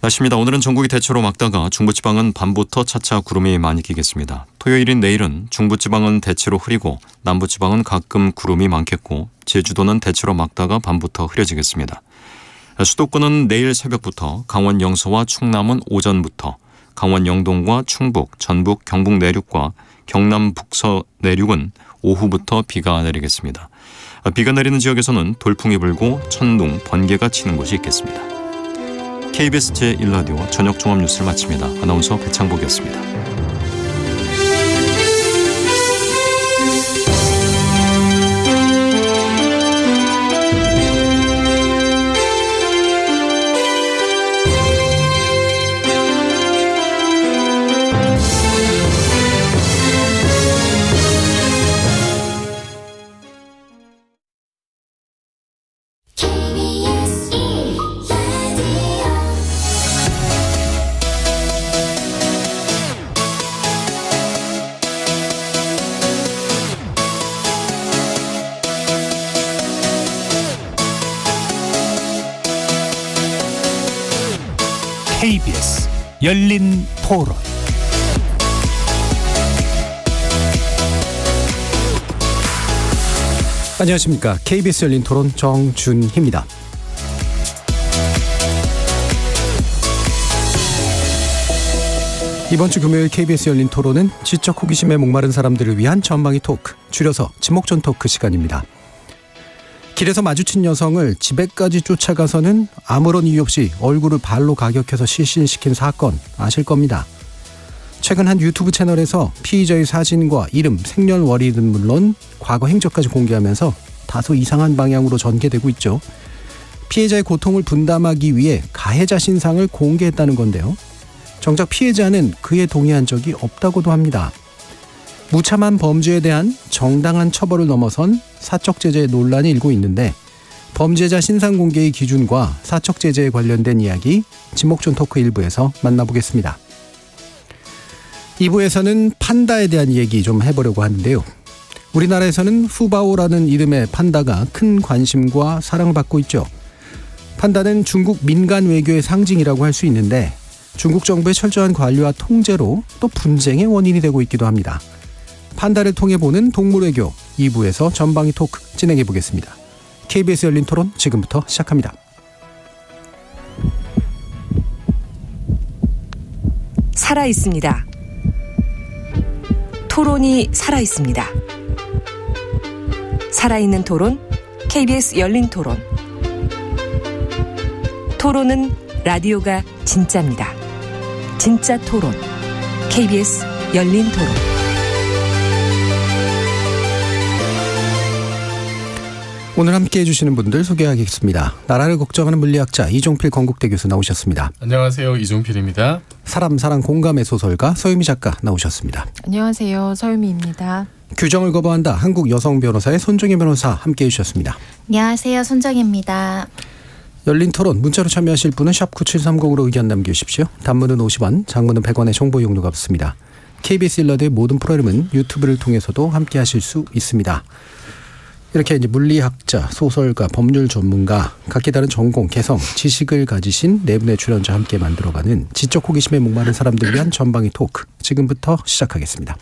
날씨입니다. 오늘은 전국이 대체로 맑다가 중부지방은 밤부터 차차 구름이 많이 끼겠습니다. 토요일인 내일은 중부지방은 대체로 흐리고 남부지방은 가끔 구름이 많겠고 제주도는 대체로 맑다가 밤부터 흐려지겠습니다. 수도권은 내일 새벽부터, 강원 영서와 충남은 오전부터, 강원 영동과 충북, 전북, 경북 내륙과 경남 북서 내륙은 오후부터 비가 내리겠습니다. 비가 내리는 지역에서는 돌풍이 불고 천둥, 번개가 치는 곳이 있겠습니다. KBS 제1라디오 저녁 종합 뉴스를 마칩니다. 아나운서 배창복이었습니다. KBS 열린 토론. 안녕하십니까. KBS 열린 토론 정준희입니다. 이번 주 금요일 KBS 열린 토론은 지적 호기심에 목마른 사람들을 위한 전방위 토크, 줄여서 지목전 토크 시간입니다. 길에서 마주친 여성을 집에까지 쫓아가서는 아무런 이유 없이 얼굴을 발로 가격해서 실신시킨 사건 아실 겁니다. 최근 한 유튜브 채널에서 피의자의 사진과 이름, 생년월일은 물론 과거 행적까지 공개하면서 다소 이상한 방향으로 전개되고 있죠. 피해자의 고통을 분담하기 위해 가해자 신상을 공개했다는 건데요. 정작 피해자는 그에 동의한 적이 없다고도 합니다. 무참한 범죄에 대한 정당한 처벌을 넘어선 사적제재 논란이 일고 있는데 범죄자 신상 공개의 기준과 사적제재에 관련된 이야기 지목전 토크 1부에서 만나보겠습니다. 2부에서는 판다에 대한 얘기 좀 해보려고 하는데요. 우리나라에서는 푸바오라는 이름의 판다가 큰 관심과 사랑을 받고 있죠. 판다는 중국 민간 외교의 상징이라고 할 수 있는데 중국 정부의 철저한 관리와 통제로 또 분쟁의 원인이 되고 있기도 합니다. 판다를 통해 보는 동물외교 2부에서 전방위 토크 진행해 보겠습니다. KBS 열린 토론 지금부터 시작합니다. 살아있습니다. 토론이 살아있습니다. 살아있는 토론, KBS 열린 토론. 토론은 라디오가 진짜입니다. 진짜 토론, KBS 열린 토론. 오늘 함께해 주시는 분들 소개하겠습니다. 나라를 걱정하는 물리학자 이종필 건국대 교수 나오셨습니다. 안녕하세요. 이종필입니다. 사람, 사랑, 공감의 소설가 서유미 작가 나오셨습니다. 안녕하세요. 서유미입니다. 규정을 거부한다. 한국 여성 변호사의 손정혜 변호사 함께해 주셨습니다. 안녕하세요. 손정혜입니다. 열린 토론 문자로 참여하실 분은 샵 9730으로 의견 남겨주십시오. 단문은 50원, 장문은 100원의 정보 이용료가 붙습니다. KBS 일라드의 모든 프로그램은 유튜브를 통해서도 함께하실 수 있습니다. 이렇게 이제 물리학자, 소설가, 법률 전문가, 각기 다른 전공, 개성, 지식을 가지신 네 분의 출연자 함께 만들어가는 지적 호기심에 목마른 사람들 위한 전방위 토크 지금부터 시작하겠습니다.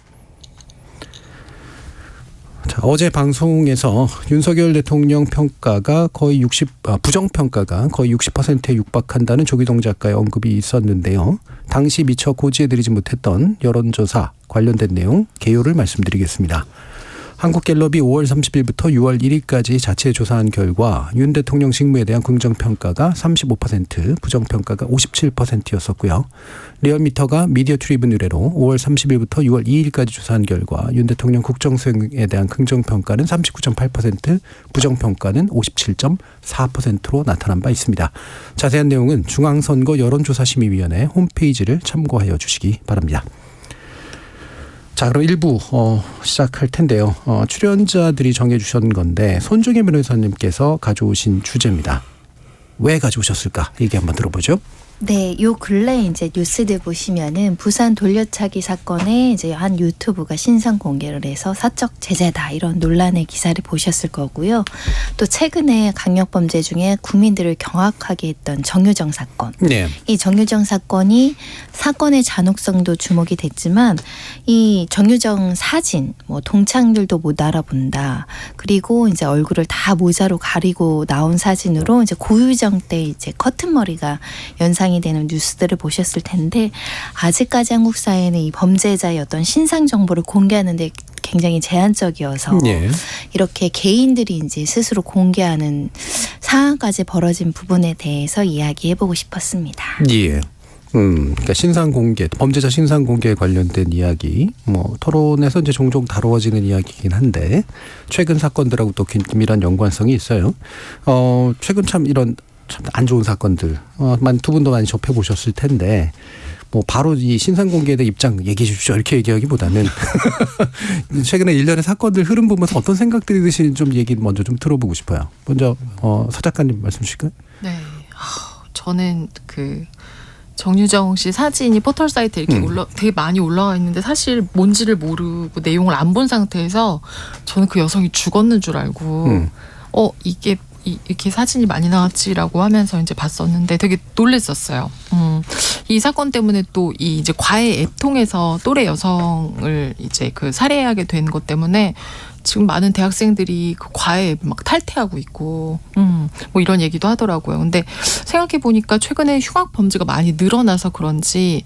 자, 어제 방송에서 윤석열 대통령 평가가 거의 부정평가가 거의 60%에 육박한다는 조기동 작가의 언급이 있었는데요. 당시 미처 고지해드리지 못했던 여론조사 관련된 내용 개요를 말씀드리겠습니다. 한국갤럽이 5월 30일부터 6월 1일까지 자체 조사한 결과 윤 대통령 직무에 대한 긍정평가가 35%, 부정평가가 57%였었고요. 리얼미터가 미디어 트리뷴 의뢰로 5월 30일부터 6월 2일까지 조사한 결과 윤 대통령 국정수행에 대한 긍정평가는 39.8%, 부정평가는 57.4%로 나타난 바 있습니다. 자세한 내용은 중앙선거 여론조사심의위원회 홈페이지를 참고하여 주시기 바랍니다. 자, 그럼 1부 시작할 텐데요. 출연자들이 정해주신 건데 손정혜 변호사님께서 가져오신 주제입니다. 왜 가져오셨을까? 얘기 한번 들어보죠. 네, 요 근래 이제 뉴스들 보시면은 부산 돌려차기 사건에 이제 한 유튜브가 신상 공개를 해서 사적 제재다 이런 논란의 기사를 보셨을 거고요. 또 최근에 강력범죄 중에 국민들을 경악하게 했던 정유정 사건. 네. 이 정유정 사건이 사건의 잔혹성도 주목이 됐지만 이 정유정 사진 뭐 동창들도 못 알아본다. 그리고 이제 얼굴을 다 모자로 가리고 나온 사진으로 이제 고유정 때 이제 커튼 머리가 연상이 되는 뉴스들을 보셨을 텐데 아직까지 한국 사회는 이 범죄자의 어떤 신상 정보를 공개하는데 굉장히 제한적이어서 예. 이렇게 개인들이 이제 스스로 공개하는 상황까지 벌어진 부분에 대해서 이야기해보고 싶었습니다. 예. 그러니까 신상 공개, 범죄자 신상 공개에 관련된 이야기, 뭐 토론에서 이제 종종 다루어지는 이야기이긴 한데 최근 사건들하고 또 긴밀한 연관성이 있어요. 최근 참 이런 참 안 좋은 사건들, 두 분도 많이 접해 보셨을 텐데. 뭐 바로 이 신상 공개에 대해 입장 얘기해 주십시오 이렇게 얘기하기보다는 최근에 일련의 사건들 흐름 보면서 어떤 생각들이 드시는지 좀 얘기 먼저 좀 들어보고 싶어요. 먼저 서 작가님 말씀 주실까요? 네. 저는 그 정유정 씨 사진이 포털 사이트에 이렇게 되게 많이 올라와 있는데 사실 뭔지를 모르고 내용을 안 본 상태에서 저는 그 여성이 죽었는 줄 알고 이게 이렇게 사진이 많이 나왔지라고 하면서 이제 봤었는데 되게 놀랬었어요. 이 사건 때문에 또 이 이제 과외 앱 통해서 또래 여성을 이제 그 살해하게 된 것 때문에 지금 많은 대학생들이 그 과외 앱 막 탈퇴하고 있고, 뭐 이런 얘기도 하더라고요. 근데 생각해 보니까 최근에 흉악 범죄가 많이 늘어나서 그런지.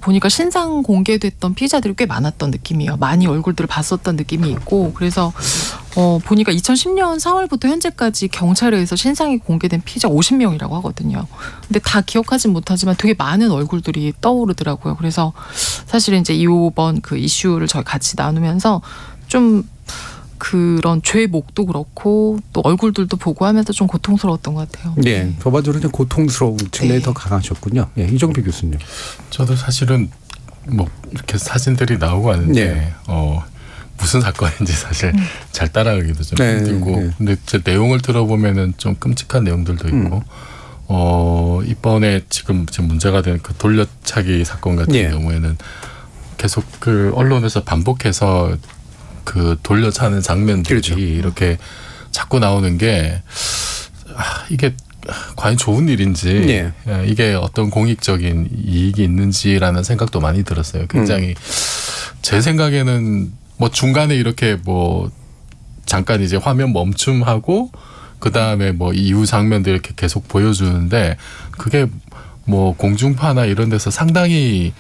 보니까 신상 공개됐던 피해자들이 꽤 많았던 느낌이에요. 많이 얼굴들을 봤었던 느낌이 있고 그래서 보니까 2010년 4월부터 현재까지 경찰에 의해서 신상이 공개된 피해자 50명이라고 하거든요. 근데 다 기억하진 못하지만 되게 많은 얼굴들이 떠오르더라고요. 그래서 사실은 이제 이번 그 이슈를 저희 같이 나누면서 좀 그런 죄목도 그렇고 또 얼굴들도 보고 하면서 좀 고통스러웠던 것 같아요. 네, 전반적으로 좀 고통스러운 측면이 더 강하셨군요. 예, 이정필 교수님. 저도 사실은 뭐 이렇게 사진들이 나오고 하는데 네. 무슨 사건인지 사실 잘 따라가기도 좀 네, 힘들고 네. 근데 제 내용을 들어보면은 좀 끔찍한 내용들도 있고 이번에 지금 문제가 된 그 돌려차기 사건 같은 네. 경우에는 계속 그 언론에서 반복해서 그 돌려차는 장면들이 그렇죠. 이렇게 자꾸 나오는 게 이게 과연 좋은 일인지 네. 이게 어떤 공익적인 이익이 있는지라는 생각도 많이 들었어요. 굉장히 제 생각에는 뭐 중간에 이렇게 뭐 잠깐 이제 화면 멈춤하고 그 다음에 뭐 이후 장면들 이렇게 계속 보여주는데 그게 뭐 공중파나 이런 데서 상당히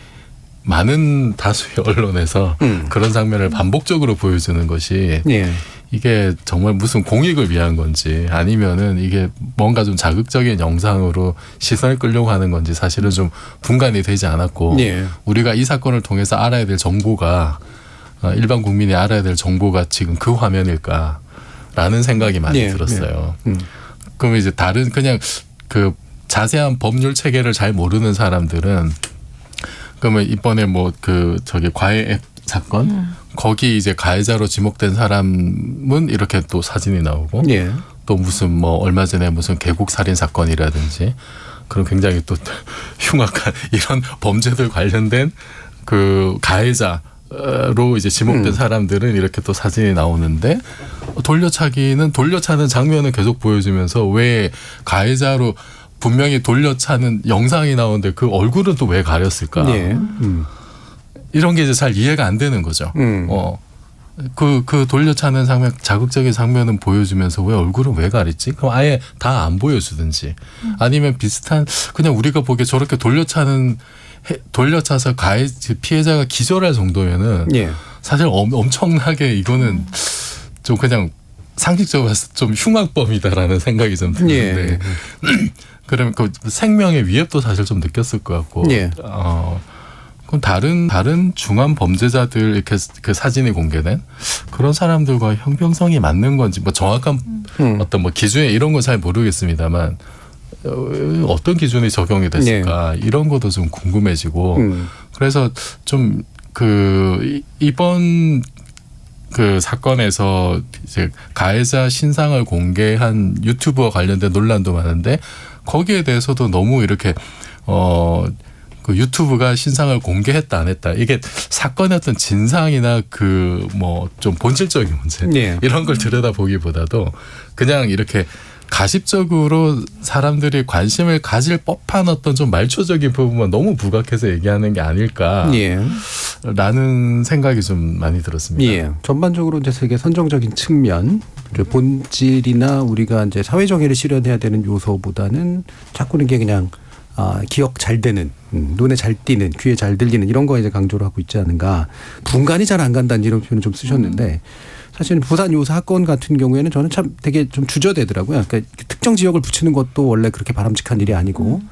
많은 다수의 언론에서 그런 장면을 반복적으로 보여주는 것이 예. 이게 정말 무슨 공익을 위한 건지 아니면은 이게 뭔가 좀 자극적인 영상으로 시선을 끌려고 하는 건지 사실은 좀 분간이 되지 않았고 예. 우리가 이 사건을 통해서 알아야 될 정보가 일반 국민이 알아야 될 정보가 지금 그 화면일까라는 생각이 많이 예. 들었어요. 예. 그럼 이제 다른 그냥 그 자세한 법률 체계를 잘 모르는 사람들은 그러면 이번에 뭐 그 저기 과외 앱 사건 거기 이제 가해자로 지목된 사람은 이렇게 또 사진이 나오고 예. 또 무슨 뭐 얼마 전에 무슨 계곡 살인 사건이라든지 그런 굉장히 또 흉악한 이런 범죄들 관련된 그 가해자로 이제 지목된 사람들은 이렇게 또 사진이 나오는데 돌려차는 장면을 계속 보여주면서 왜 가해자로 분명히 돌려차는 영상이 나오는데 그 얼굴은 또 왜 가렸을까? 예. 이런 게 이제 잘 이해가 안 되는 거죠. 그 돌려차는 장면, 자극적인 장면은 보여주면서 왜 얼굴은 왜 가렸지? 그럼 아예 다 안 보여주든지 아니면 비슷한 그냥 우리가 보기에 저렇게 돌려차서 피해자가 기절할 정도면은 예. 사실 엄청나게 이거는 좀 그냥 상식적으로 봐서 좀 흉악범이다라는 생각이 좀 드는데 예. 그러면 그 생명의 위협도 사실 좀 느꼈을 것 같고 예. 그럼 다른 중한 범죄자들 이렇게 그 사진이 공개된 그런 사람들과 형평성이 맞는 건지 뭐 정확한 어떤 뭐 기준에 이런 건 잘 모르겠습니다만 어떤 기준이 적용이 됐을까 이런 것도 좀 궁금해지고 그래서 좀 그 이번 그 사건에서 이제 가해자 신상을 공개한 유튜브와 관련된 논란도 많은데 거기에 대해서도 너무 이렇게 그 유튜브가 신상을 공개했다 안 했다 이게 사건의 어떤 진상이나 그 뭐 좀 본질적인 문제 네. 이런 걸 들여다보기보다도 그냥 이렇게 가십적으로 사람들이 관심을 가질 법한 어떤 좀 말초적인 부분만 너무 부각해서 얘기하는 게 아닐까라는 예. 생각이 좀 많이 들었습니다. 예. 전반적으로 이제 세계 선정적인 측면, 본질이나 우리가 이제 사회 정의를 실현해야 되는 요소보다는 자꾸는 게 그냥 기억 잘 되는, 눈에 잘 띄는, 귀에 잘 들리는 이런 거에 이제 강조를 하고 있지 않은가. 분간이 잘 안 간다는 이런 표현을 좀 쓰셨는데 사실 부산 요 사건 같은 경우에는 저는 참 되게 좀 주저되더라고요. 그러니까 특정 지역을 붙이는 것도 원래 그렇게 바람직한 일이 아니고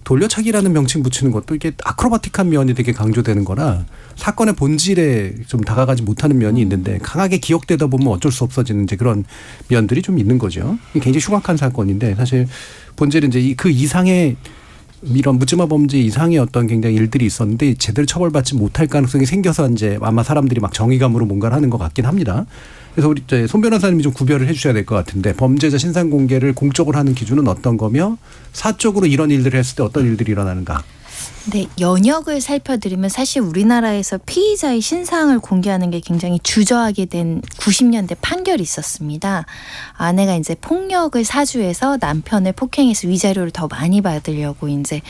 돌려차기라는 명칭 붙이는 것도 이게 아크로바틱한 면이 되게 강조되는 거라 사건의 본질에 좀 다가가지 못하는 면이 있는데 강하게 기억되다 보면 어쩔 수 없어지는 이제 그런 면들이 좀 있는 거죠. 이게 굉장히 흉악한 사건인데 사실 본질은 이제 그 이상의 이런 묻지마 범죄 이상의 어떤 굉장히 일들이 있었는데 제대로 처벌받지 못할 가능성이 생겨서 이제 아마 사람들이 막 정의감으로 뭔가를 하는 것 같긴 합니다. 그래서 우리 손 변호사님이 좀 구별을 해 주셔야 될 것 같은데 범죄자 신상 공개를 공적으로 하는 기준은 어떤 거며 사적으로 이런 일들을 했을 때 어떤 일들이 일어나는가. 네, 연역을 살펴드리면 사실 우리나라에서 피의자의 신상을 공개하는 게 굉장히 주저하게 된 90년대 판결이 있었습니다. 아내가 이제 폭력을 사주해서 남편을 폭행해서 위자료를 더 많이 받으려고 이제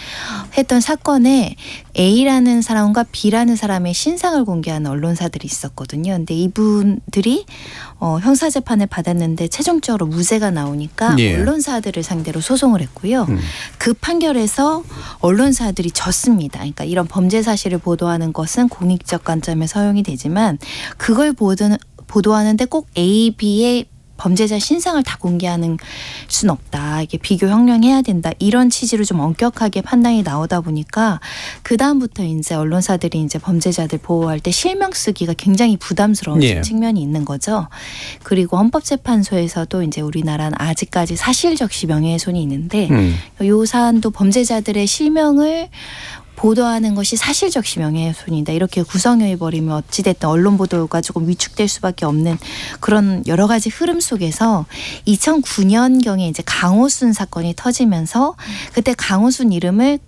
했던 사건에 A라는 사람과 B라는 사람의 신상을 공개하는 언론사들이 있었거든요. 근데 이분들이 형사재판을 받았는데 최종적으로 무죄가 나오니까 예. 언론사들을 상대로 소송을 했고요. 그 판결에서 언론사들이 졌습니다. 그러니까 이런 범죄 사실을 보도하는 것은 공익적 관점에서 허용이 되지만 그걸 보도하는데 꼭 A, B의 범죄자 신상을 다 공개하는 순 없다. 이게 비교 형량해야 된다. 이런 취지로 좀 엄격하게 판단이 나오다 보니까 그 다음부터 이제 언론사들이 이제 범죄자들 보호할 때 실명 쓰기가 굉장히 부담스러운 예. 측면이 있는 거죠. 그리고 헌법재판소에서도 이제 우리나라는 아직까지 사실적시 명예훼손이 있는데 요 사안도 범죄자들의 실명을 보도하는 것이 사실적시 명예훼손이다. 이렇게 구성해 버리면 어찌됐든 언론 보도가 조금 위축될 수밖에 없는 그런 여러 가지 흐름 속에서 2009년경에 이제 강호순 사건이 터지면서 그때 강호순 이름을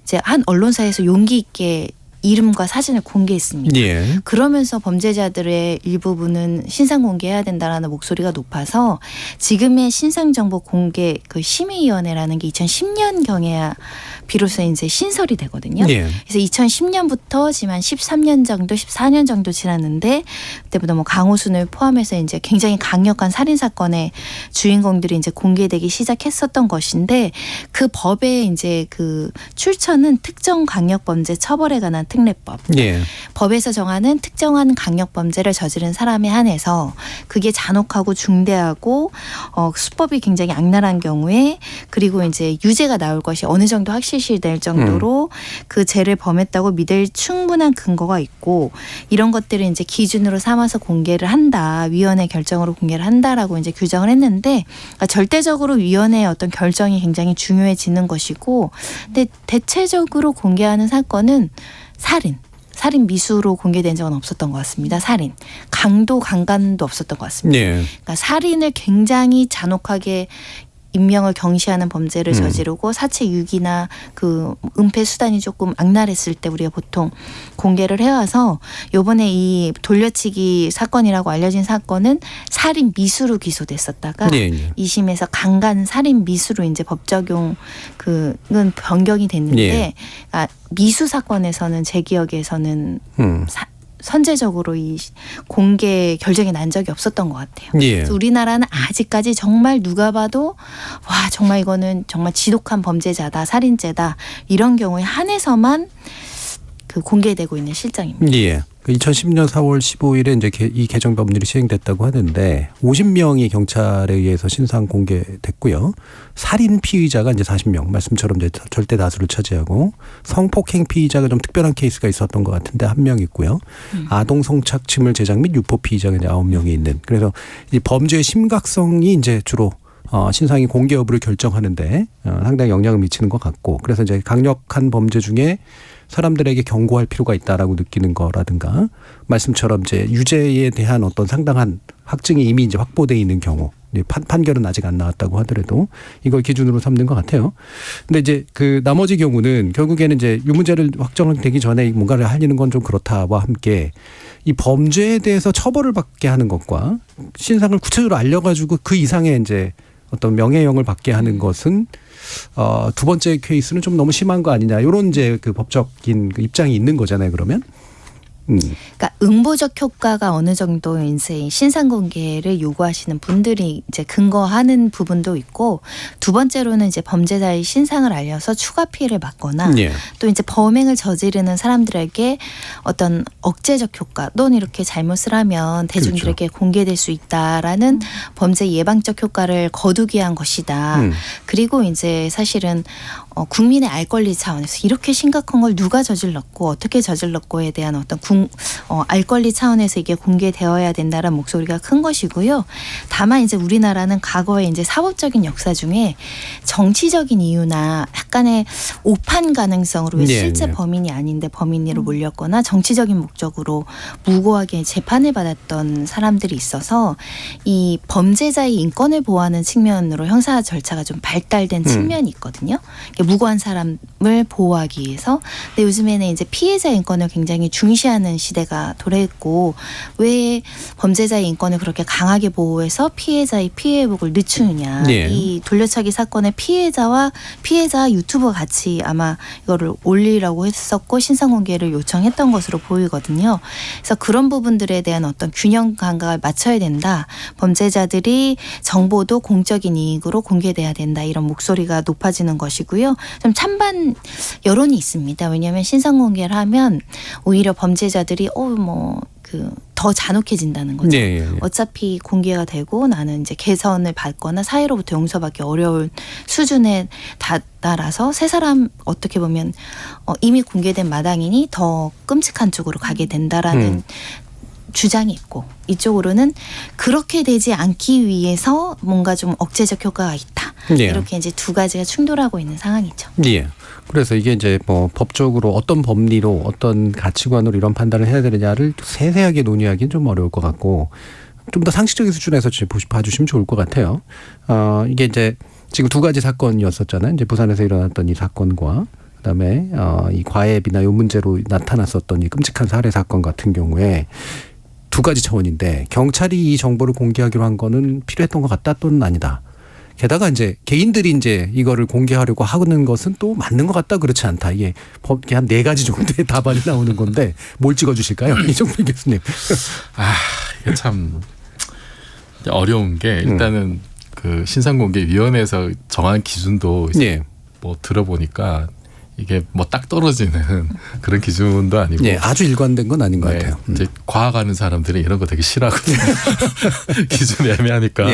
이제 한 언론사에서 용기 있게 이름과 사진을 공개했습니다. 예. 그러면서 범죄자들의 일부분은 신상 공개해야 된다라는 목소리가 높아서 지금의 신상정보 공개 그 심의위원회라는 게 2010년경에야 비로소 이제 신설이 되거든요. 예. 그래서 2010년부터 지금 한 13년 정도, 14년 정도 지났는데 그때부터 뭐 강호순을 포함해서 이제 굉장히 강력한 살인 사건의 주인공들이 이제 공개되기 시작했었던 것인데 그 법의 이제 그 출처는 특정 강력범죄 처벌에 관한 특례법. 예. 법에서 정하는 특정한 강력범죄를 저지른 사람에 한해서 그게 잔혹하고 중대하고 수법이 굉장히 악랄한 경우에 그리고 이제 유죄가 나올 것이 어느 정도 확실시될 정도로 그 죄를 범했다고 믿을 충분한 근거가 있고 이런 것들을 이제 기준으로 삼아서 공개를 한다. 위원회 결정으로 공개를 한다라고 이제 규정을 했는데 그러니까 절대적으로 위원회의 어떤 결정이 굉장히 중요해지는 것이고 근데 대체적으로 공개하는 사건은 살인 미수로 공개된 적은 없었던 것 같습니다. 살인. 강도 강간도 없었던 것 같습니다. 예. 그러니까 살인을 굉장히 잔혹하게 인명을 경시하는 범죄를 저지르고 사체 유기나 그 은폐 수단이 조금 악랄했을 때 우리가 보통 공개를 해와서 요번에 이 돌려치기 사건이라고 알려진 사건은 살인 미수로 기소됐었다가 예. 예. 2심에서 강간 살인 미수로 이제 법 적용 그는 변경이 됐는데 예. 그러니까 미수 사건에서는 제 기억에서는 선제적으로 이 공개 결정이 난 적이 없었던 것 같아요. 예. 그래서 우리나라는 아직까지 정말 누가 봐도 와 정말 이거는 정말 지독한 범죄자다, 살인죄다 이런 경우에 한해서만 그 공개되고 있는 실정입니다. 예. 2010년 4월 15일에 이제 이 개정 법률이 시행됐다고 하는데 50명이 경찰에 의해서 신상 공개됐고요. 살인 피의자가 이제 40명, 말씀처럼 이제 절대 다수를 차지하고 성폭행 피의자가 좀 특별한 케이스가 있었던 것 같은데 1명 있고요. 아동 성착취물 제작 및 유포 피의자가 이제 9명이 있는. 그래서 이 범죄의 심각성이 이제 주로 신상이 공개 여부를 결정하는데 상당히 영향을 미치는 것 같고 그래서 이제 강력한 범죄 중에 사람들에게 경고할 필요가 있다라고 느끼는 거라든가 말씀처럼 이제 유죄에 대한 어떤 상당한 확증이 이미 이제 확보돼 있는 경우 판결은 아직 안 나왔다고 하더라도 이걸 기준으로 삼는 것 같아요. 근데 이제 그 나머지 경우는 결국에는 이제 유무죄를 확정되기 전에 뭔가를 하려는 건 좀 그렇다와 함께 이 범죄에 대해서 처벌을 받게 하는 것과 신상을 구체적으로 알려가지고 그 이상의 이제 어떤 명예형을 받게 하는 것은 두 번째 케이스는 좀 너무 심한 거 아니냐 이런 이제 그 법적인 그 입장이 있는 거잖아요. 그러면. 그러니까 응보적 효과가 어느 정도 이제 신상 공개를 요구하시는 분들이 이제 근거하는 부분도 있고 두 번째로는 이제 범죄자의 신상을 알려서 추가 피해를 받거나 예. 또 이제 범행을 저지르는 사람들에게 어떤 억제적 효과 넌 이렇게 잘못을 하면 대중들에게 공개될 수 있다라는 범죄 예방적 효과를 거두기 위한 것이다. 그리고 이제 사실은 국민의 알 권리 차원에서 이렇게 심각한 걸 누가 저질렀고 어떻게 저질렀고에 대한 어떤 알 권리 차원에서 이게 공개되어야 된다는 목소리가 큰 것이고요. 다만 이제 우리나라는 과거에 이제 사법적인 역사 중에 정치적인 이유나 약간의 오판 가능성으로 실제 범인이 아닌데 범인으로 몰렸거나 정치적인 목적으로 무고하게 재판을 받았던 사람들이 있어서 이 범죄자의 인권을 보호하는 측면으로 형사 절차가 좀 발달된 측면이 있거든요. 무고한 사람을 보호하기 위해서. 근데 요즘에는 이제 피해자 인권을 굉장히 중시하는 시대가 도래했고 왜 범죄자의 인권을 그렇게 강하게 보호해서 피해자의 피해 회복을 늦추느냐. 예. 이 돌려차기 사건의 피해자 유튜버 같이 아마 이거를 올리라고 했었고 신상 공개를 요청했던 것으로 보이거든요. 그래서 그런 부분들에 대한 어떤 균형 감각을 맞춰야 된다. 범죄자들이 정보도 공적인 이익으로 공개돼야 된다. 이런 목소리가 높아지는 것이고요. 좀 찬반 여론이 있습니다. 왜냐하면 신상 공개를 하면 오히려 범죄자들이 더 잔혹해진다는 거죠. 예, 예. 어차피 공개가 되고 나는 이제 개선을 받거나 사회로부터 용서받기 어려운 수준에 달아서 세 사람 어떻게 보면 이미 공개된 마당이니 더 끔찍한 쪽으로 가게 된다라는 주장이 있고 이쪽으로는 그렇게 되지 않기 위해서 뭔가 좀 억제적 효과가 있다. 예. 이렇게 이제 두 가지가 충돌하고 있는 상황이죠. 예. 그래서 이게 이제 뭐 법적으로 어떤 법리로 어떤 가치관으로 이런 판단을 해야 되느냐를 세세하게 논의하기는 좀 어려울 것 같고 좀 더 상식적인 수준에서 봐주시면 좋을 것 같아요. 이게 이제 지금 두 가지 사건이었었잖아요. 이제 부산에서 일어났던 이 사건과 그다음에 이 과외비나 요 문제로 나타났었던 이 끔찍한 살해 사건 같은 경우에 두 가지 차원인데 경찰이 이 정보를 공개하기로 한 거는 필요했던 것 같다 또는 아니다. 게다가 이제 개인들이 이제 이거를 공개하려고 하는 것은 또 맞는 것 같다 그렇지 않다. 이게 한 네 가지 정도의 답안이 나오는 건데 뭘 찍어주실까요? 이종필 교수님. 이게 참 어려운 게 일단은 그 신상공개위원회에서 정한 기준도 이제 뭐 들어보니까 이게 뭐 딱 떨어지는 그런 기준도 아니고 아주 일관된 건 아닌 것 같아요. 이제 과학하는 사람들이 이런 거 되게 싫어하거든요. 기준이 애매하니까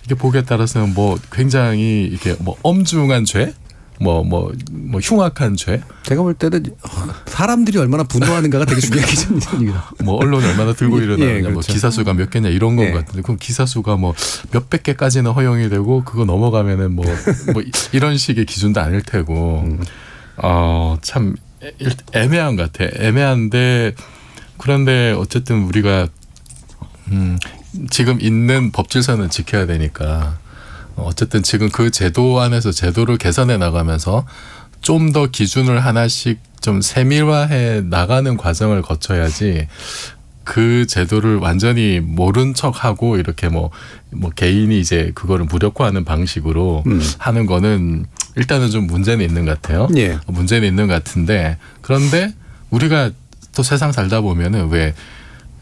이게 보기에 따라서는 뭐 굉장히 이게 뭐 엄중한 죄, 뭐 흉악한 죄. 제가 볼 때는 사람들이 얼마나 분노하는가가 되게 중요한 기준입니다. 뭐 언론이 얼마나 들고 일어나느냐, 그렇죠. 뭐 기사 수가 몇 개냐 이런 건 같은데 그럼 기사 수가 뭐 몇백 개까지는 허용이 되고 그거 넘어가면은 뭐 이런 식의 기준도 아닐 테고. 참 애매한 것 같아. 애매한데 그런데 어쨌든 우리가 지금 있는 법 질서는 지켜야 되니까 어쨌든 지금 그 제도 안에서 제도를 개선해 나가면서 좀 더 기준을 하나씩 좀 세밀화해 나가는 과정을 거쳐야지 그 제도를 완전히 모른 척하고 이렇게 뭐 개인이 이제 그거를 무력화하는 방식으로 하는 거는 일단은 좀 문제는 있는 것 같아요. 문제는 있는 것 같은데 그런데 우리가 또 세상 살다 보면은 왜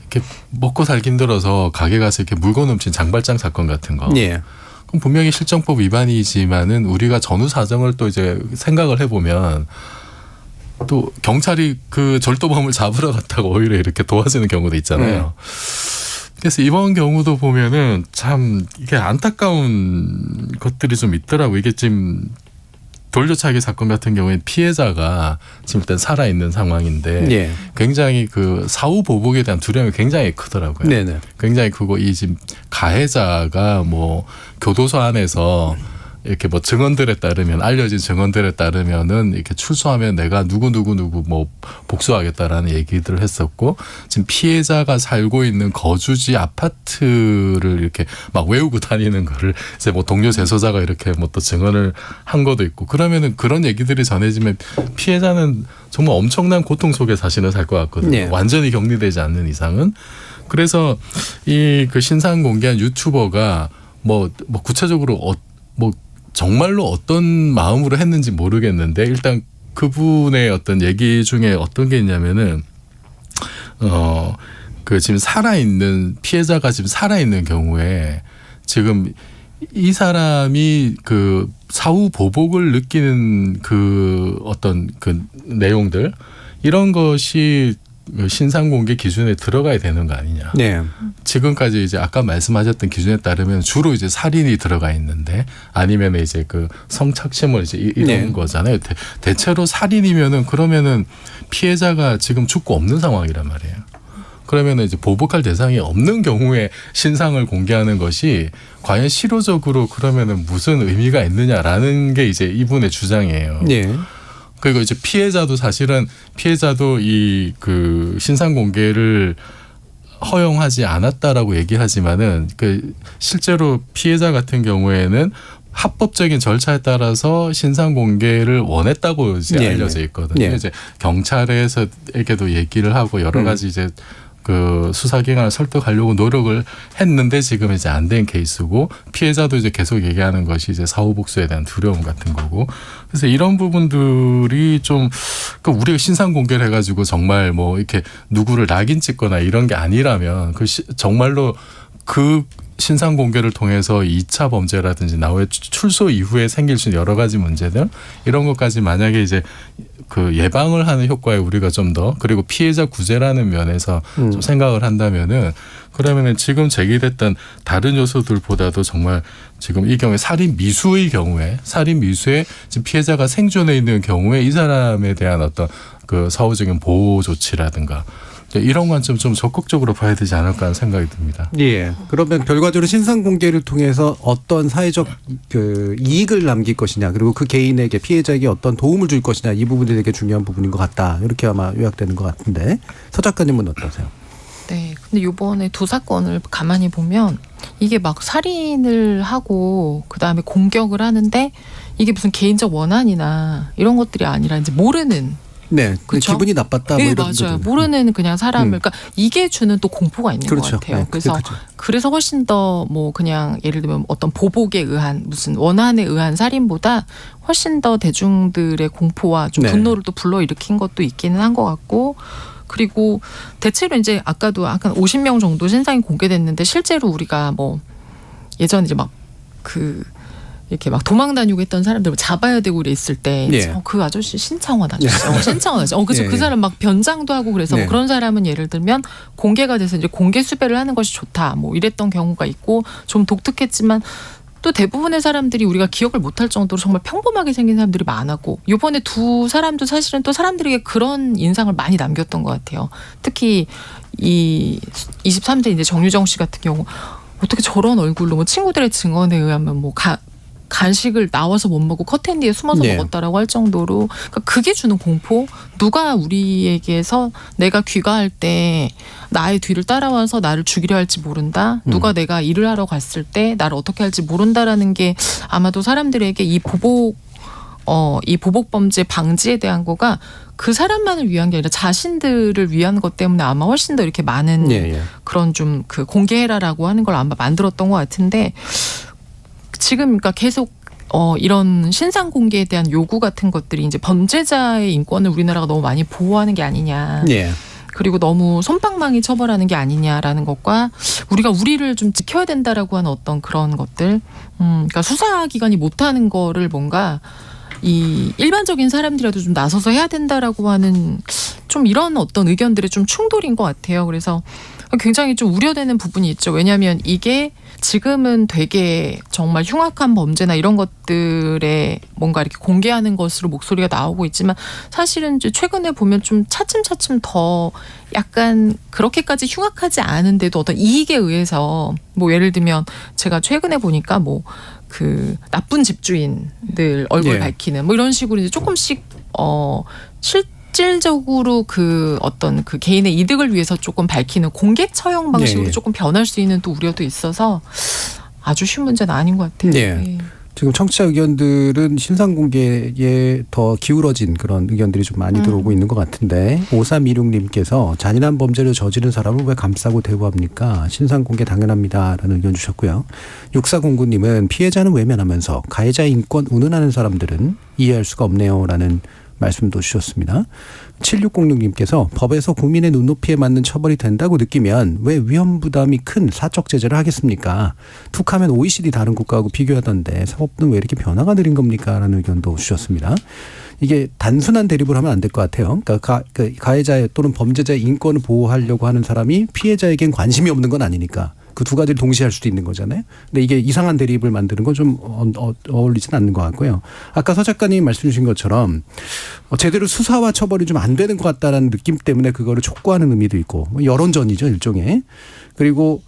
이렇게 먹고 살기 힘들어서 가게 가서 이렇게 물건 훔친 장발장 사건 같은 거. 그럼 분명히 실정법 위반이지만은 우리가 전후 사정을 또 이제 생각을 해보면 또 경찰이 그 절도범을 잡으러 갔다가 오히려 이렇게 도와주는 경우도 있잖아요. 그래서 이번 경우도 보면은 참 이게 안타까운 것들이 좀 있더라고. 이게 지금 돌려차기 사건 같은 경우에 피해자가 지금 일단 살아있는 상황인데 굉장히 그 사후 보복에 대한 두려움이 굉장히 크더라고요. 굉장히 크고 이 지금 가해자가 뭐 교도소 안에서 이렇게 뭐 증언들에 따르면 알려진 증언들에 따르면은 이렇게 출소하면 내가 누구 뭐 복수하겠다라는 얘기들을 했었고 지금 피해자가 살고 있는 거주지 아파트를 이렇게 막 외우고 다니는 거를 이제 뭐 동료 재소자가 이렇게 뭐 또 증언을 한 것도 있고 그러면은 그런 얘기들이 전해지면 피해자는 정말 엄청난 고통 속에 사실은 살 것 같거든요. 네. 완전히 격리되지 않는 이상은. 그래서 이 그 신상 공개한 유튜버가 뭐 구체적으로 뭐 정말로 어떤 마음으로 했는지 모르겠는데 일단 그분의 어떤 얘기 중에 어떤 게 있냐면은 그 지금 살아있는 피해자가 지금 살아있는 경우에 지금 이 사람이 그 사후 보복을 느끼는 그 어떤 그 내용들 이런 것이 신상 공개 기준에 들어가야 되는 거 아니냐. 네. 지금까지 이제 아까 말씀하셨던 기준에 따르면 주로 이제 살인이 들어가 있는데 아니면 이제 그 성착취물 이제 이런 네. 거잖아요. 대체로 살인이면은 그러면은 피해자가 지금 죽고 없는 상황이란 말이에요. 그러면은 이제 보복할 대상이 없는 경우에 신상을 공개하는 것이 과연 실효적으로 그러면은 무슨 의미가 있느냐라는 게 이제 이분의 주장이에요. 네. 그리고 이제 피해자도 이 그 신상 공개를 허용하지 않았다라고 얘기하지만은 그 실제로 피해자 같은 경우에는 합법적인 절차에 따라서 신상 공개를 원했다고 이제 네, 알려져 있거든요. 네. 이제 경찰에서에게도 얘기를 하고 여러 가지 이제 그 수사기관을 설득하려고 노력을 했는데 지금 이제 안 된 케이스고 피해자도 이제 계속 얘기하는 것이 이제 사후복수에 대한 두려움 같은 거고 그래서 이런 부분들이 좀 그러니까 우리가 신상 공개를 해가지고 정말 뭐 이렇게 누구를 낙인 찍거나 이런 게 아니라면 정말로 그 신상 공개를 통해서 2차 범죄라든지 나후에 출소 이후에 생길 수 있는 여러 가지 문제들 이런 것까지 만약에 이제 그 예방을 하는 효과에 우리가 좀 더 그리고 피해자 구제라는 면에서 좀 생각을 한다면은 그러면은 지금 제기됐던 다른 요소들보다도 정말 지금 이 경우에 살인 미수의 경우에 지금 피해자가 생존해 있는 경우에 이 사람에 대한 어떤 그 사후적인 보호 조치라든가 이런 건 좀 적극적으로 봐야 되지 않을까 하는 생각이 듭니다. 예. 그러면 결과적으로 신상 공개를 통해서 어떤 사회적 그 이익을 남길 것이냐, 그리고 그 개인에게 피해자에게 어떤 도움을 줄 것이냐, 이 부분이 되게 중요한 부분인 것 같다. 이렇게 아마 요약되는 것 같은데 서 작가님은 어떠세요? 네. 근데 이번에 두 사건을 가만히 보면 이게 막 살인을 하고 그다음에 공격을 하는데 이게 무슨 개인적 원한이나 이런 것들이 아니라 이제 모르는 네. 그쵸? 기분이 나빴다. 뭐 네, 이런 맞아요. 거잖아요. 모르는 그냥 사람을, 그러니까 이게 주는 또 공포가 있는 그렇죠. 것 같아요. 네, 그래서 그렇죠. 그래서 훨씬 더 뭐 그냥 예를 들면 어떤 보복에 의한 무슨 원한에 의한 살인보다 훨씬 더 대중들의 공포와 좀 네. 분노를 또 불러일으킨 것도 있기는 한 것 같고. 그리고 대체로 이제 아까도 아까 50명 정도 신상이 공개됐는데 실제로 우리가 뭐 예전에 이제 막 이렇게 막 도망 다니고 했던 사람들 잡아야 되고 이랬을 때 예. 그 아저씨 신창원 아저씨 신창원 아저씨 그래서 예. 그 사람 막 변장도 하고 그래서 네. 뭐 그런 사람은 예를 들면 공개가 돼서 이제 공개 수배를 하는 것이 좋다 뭐 이랬던 경우가 있고 좀 독특했지만 또 대부분의 사람들이 우리가 기억을 못할 정도로 정말 평범하게 생긴 사람들이 많았고 이번에 두 사람도 사실은 또 사람들에게 그런 인상을 많이 남겼던 것 같아요. 특히 이 23세 이제 정유정 씨 같은 경우 어떻게 저런 얼굴로 뭐 친구들의 증언에 의하면 뭐 간식을 나와서 못 먹고 커튼 뒤에 숨어서 네. 먹었다라고 할 정도로 그러니까 그게 주는 공포. 누가 우리에게서 내가 귀가할 때 나의 뒤를 따라와서 나를 죽이려 할지 모른다. 누가 내가 일을 하러 갔을 때 나를 어떻게 할지 모른다라는 게 아마도 사람들에게 이 보복 범죄 방지에 대한 거가 그 사람만을 위한 게 아니라 자신들을 위한 것 때문에 아마 훨씬 더 이렇게 많은 예. 그런 좀 그 공개해라라고 하는 걸 아마 만들었던 것 같은데 지금 그러니까 계속 이런 신상 공개에 대한 요구 같은 것들이 이제 범죄자의 인권을 우리나라가 너무 많이 보호하는 게 아니냐. 예. 그리고 너무 솜방망이 처벌하는 게 아니냐라는 것과 우리가 우리를 좀 지켜야 된다라고 하는 어떤 그런 것들. 그러니까 수사기관이 못하는 거를 뭔가 이 일반적인 사람들이라도 좀 나서서 해야 된다라고 하는 좀 이런 어떤 의견들의 좀 충돌인 것 같아요. 그래서 굉장히 좀 우려되는 부분이 있죠. 왜냐하면 이게 지금은 되게 정말 흉악한 범죄나 이런 것들에 뭔가 이렇게 공개하는 것으로 목소리가 나오고 있지만 사실은 이제 최근에 보면 좀 차츰차츰 더 약간 그렇게까지 흉악하지 않은데도 어떤 이익에 의해서 뭐 예를 들면 제가 최근에 보니까 뭐 그 나쁜 집주인들 얼굴 예. 밝히는 뭐 이런 식으로 이제 조금씩 실질적으로 그 어떤 그 개인의 이득을 위해서 조금 밝히는 공개 처형 방식으로 예. 조금 변할 수 있는 또 우려도 있어서 아주 쉬운 문제는 아닌 것 같아요. 예. 예. 지금 청취자 의견들은 신상 공개에 더 기울어진 그런 의견들이 좀 많이 들어오고 있는 것 같은데 5326님께서 잔인한 범죄를 저지른 사람을 왜 감싸고 대우합니까? 신상 공개 당연합니다라는 의견 주셨고요. 6409님은 피해자는 외면하면서 가해자의 인권 운운하는 사람들은 이해할 수가 없네요라는 말씀도 주셨습니다. 7606님께서 법에서 국민의 눈높이에 맞는 처벌이 된다고 느끼면 왜 위험 부담이 큰 사적 제재를 하겠습니까? 툭하면 OECD 다른 국가하고 비교하던데 사법부는 왜 이렇게 변화가 느린 겁니까? 라는 의견도 주셨습니다. 이게 단순한 대립을 하면 안 될 것 같아요. 그러니까 가해자의 또는 범죄자의 인권을 보호하려고 하는 사람이 피해자에겐 관심이 없는 건 아니니까. 그 두 가지를 동시에 할 수도 있는 거잖아요. 근데 이게 이상한 대립을 만드는 건 좀 어울리진 않는 것 같고요. 아까 서 작가님이 말씀 주신 것처럼 제대로 수사와 처벌이 좀 안 되는 것 같다라는 느낌 때문에 그거를 촉구하는 의미도 있고 여론전이죠, 일종의. 그리고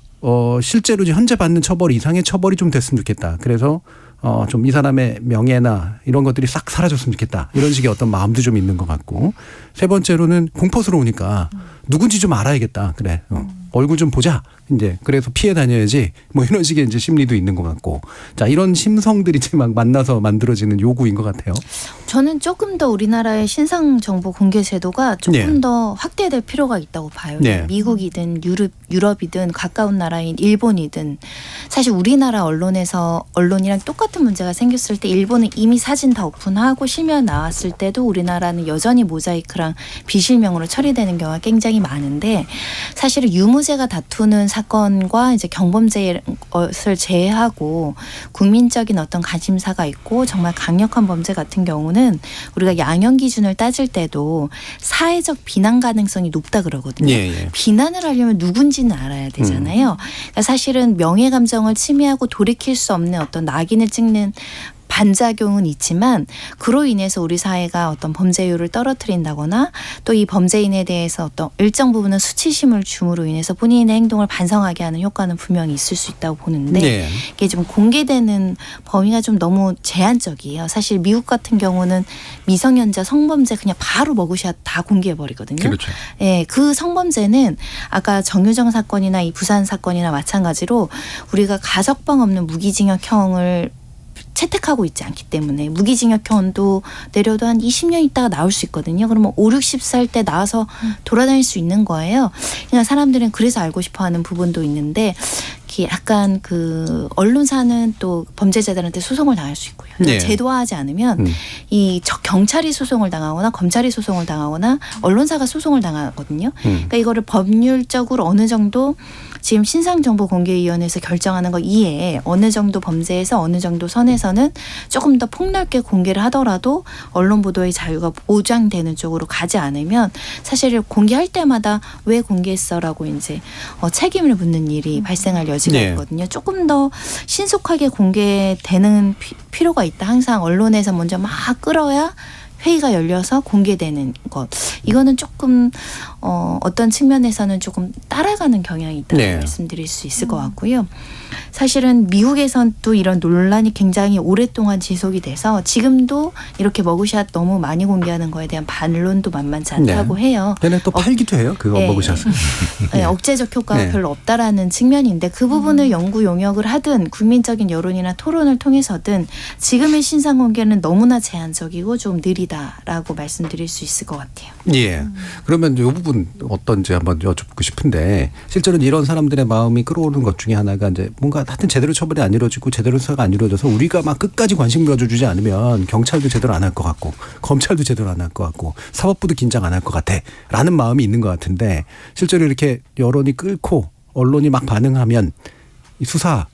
실제로 이제 현재 받는 처벌 이상의 처벌이 좀 됐으면 좋겠다. 그래서 좀 이 사람의 명예나 이런 것들이 싹 사라졌으면 좋겠다. 이런 식의 어떤 마음도 좀 있는 것 같고. 세 번째로는 공포스러우니까 누군지 좀 알아야겠다. 그래. 얼굴 좀 보자. 이제 그래서 피해 다녀야지. 뭐 이런 식의 이제 심리도 있는 것 같고. 자, 이런 심성들이 이제 막 만나서 만들어지는 요구인 것 같아요. 저는 조금 더 우리나라의 신상 정보 공개 제도가 조금 네. 더 확대될 필요가 있다고 봐요. 네. 미국이든 유럽이든 가까운 나라인 일본이든 사실 우리나라 언론이랑 똑같은 문제가 생겼을 때 일본은 이미 사진 다 오픈하고 실명 나왔을 때도 우리나라는 여전히 모자이크랑 비실명으로 처리되는 경우가 굉장히 많은데 사실은 유무죄가 다투는 사건과 이제 경범죄를 제외하고 국민적인 어떤 관심사가 있고 정말 강력한 범죄 같은 경우는 우리가 양형 기준을 따질 때도 사회적 비난 가능성이 높다 그러거든요. 예. 비난을 하려면 누군지는 알아야 되잖아요. 그러니까 사실은 명예 감정을 침해하고 돌이킬 수 없는 어떤 낙인을 찍는 반작용은 있지만 그로 인해서 우리 사회가 어떤 범죄율을 떨어뜨린다거나 또 이 범죄인에 대해서 어떤 일정 부분은 수치심을 줌으로 인해서 본인의 행동을 반성하게 하는 효과는 분명히 있을 수 있다고 보는데 네. 이게 좀 공개되는 범위가 좀 너무 제한적이에요. 사실 미국 같은 경우는 미성년자 성범죄 그냥 바로 머그샷 다 공개해버리거든요. 그렇죠. 예, 그 성범죄는 아까 정유정 사건이나 이 부산 사건이나 마찬가지로 우리가 가석방 없는 무기징역형을 채택하고 있지 않기 때문에 무기징역형도 내려도 한 20년 있다가 나올 수 있거든요. 그러면 5, 60살 때 나와서 돌아다닐 수 있는 거예요. 그러니까 사람들은 그래서 알고 싶어하는 부분도 있는데 약간 그 언론사는 또 범죄자들한테 소송을 당할 수 있고요. 네. 제도화하지 않으면 이 경찰이 소송을 당하거나 검찰이 소송을 당하거나 언론사가 소송을 당하거든요. 그러니까 이거를 법률적으로 어느 정도 지금 신상정보공개위원회에서 결정하는 거 이외에 어느 정도 범죄에서 어느 정도 선에서는 조금 더 폭넓게 공개를 하더라도 언론 보도의 자유가 보장되는 쪽으로 가지 않으면 사실 공개할 때마다 왜 공개했어라고 이제 책임을 묻는 일이 발생할 여지가 네. 있거든요. 조금 더 신속하게 공개되는 필요가 있다. 항상 언론에서 먼저 막 끌어야 회의가 열려서 공개되는 것. 이거는 조금 어떤 측면에서는 조금 따라가는 경향이 있다고 네. 말씀드릴 수 있을 것 같고요. 사실은 미국에선 또 이런 논란이 굉장히 오랫동안 지속이 돼서 지금도 이렇게 머그샷 너무 많이 공개하는 거에 대한 반론도 만만치 않다고 해요. 얘네 또 팔기도 해요. 그거 네. 먹으셔서. 네, 억제적 효과가 네. 별로 없다라는 측면인데 그 부분을 연구 용역을 하든 국민적인 여론이나 토론을 통해서든 지금의 신상 공개는 너무나 제한적이고 좀 느리다라고 말씀드릴 수 있을 것 같아요. 예. 그러면 이 부분 어떤지 한번 여쭙고 싶은데 실제로는 이런 사람들의 마음이 끌어오르는 것 중에 하나가 이제 뭔가 하여튼 제대로 처벌이 안 이루어지고 제대로 수사가 안 이루어져서 우리가 막 끝까지 관심 가져주지 않으면 경찰도 제대로 안 할 것 같고 검찰도 제대로 안 할 것 같고 사법부도 긴장 안 할 것 같아 라는 마음이 있는 것 같은데 실제로 이렇게 여론이 끓고 언론이 막 반응하면 이 수사,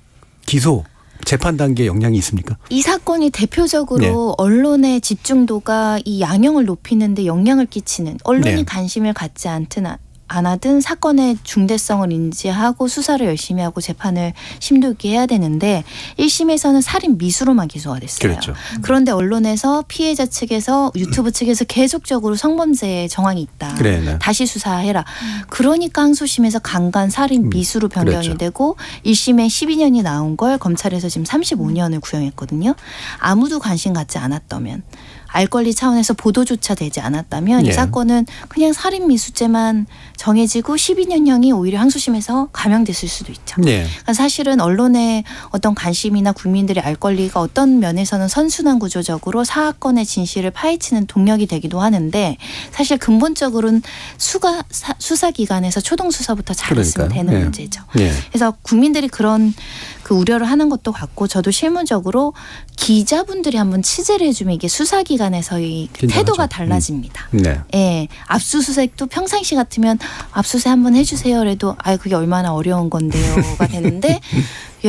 기소, 재판 단계에 영향이 있습니까? 이 사건이 대표적으로 네. 언론의 집중도가 이 양형을 높이는 데 영향을 끼치는 언론이 네. 관심을 갖지 않든 안 하든 사건의 중대성을 인지하고 수사를 열심히 하고 재판을 심도 있게 해야 되는데 1심에서는 살인 미수로만 기소가 됐어요. 그렇죠. 그런데 언론에서 피해자 측에서 유튜브 측에서 계속적으로 성범죄 정황이 있다. 그래, 네. 다시 수사해라. 그러니까 항소심에서 강간 살인 미수로 변경이 그랬죠. 되고 1심에 12년이 나온 걸 검찰에서 지금 35년을 구형했거든요. 아무도 관심 갖지 않았다면 알 권리 차원에서 보도조차 되지 않았다면 예. 이 사건은 그냥 살인 미수죄만 정해지고 12년형이 오히려 항소심에서 감형됐을 수도 있죠. 네. 그러니까 사실은 언론의 어떤 관심이나 국민들의 알 권리가 어떤 면에서는 선순환 구조적으로 사건의 진실을 파헤치는 동력이 되기도 하는데 사실 근본적으로는 수사기관에서 초동수사부터 잘했으면 그러니까요. 되는 네. 문제죠. 네. 그래서 국민들이 그런 그 우려를 하는 것도 같고 저도 실무적으로 기자분들이 한번 취재를 해주면 이게 수사기관에서의 그 긴장하죠. 태도가 달라집니다. 네. 예, 압수수색도 평상시 같으면 압수수색 한번 해주세요. 그래도 그게 얼마나 어려운 건데요가 되는데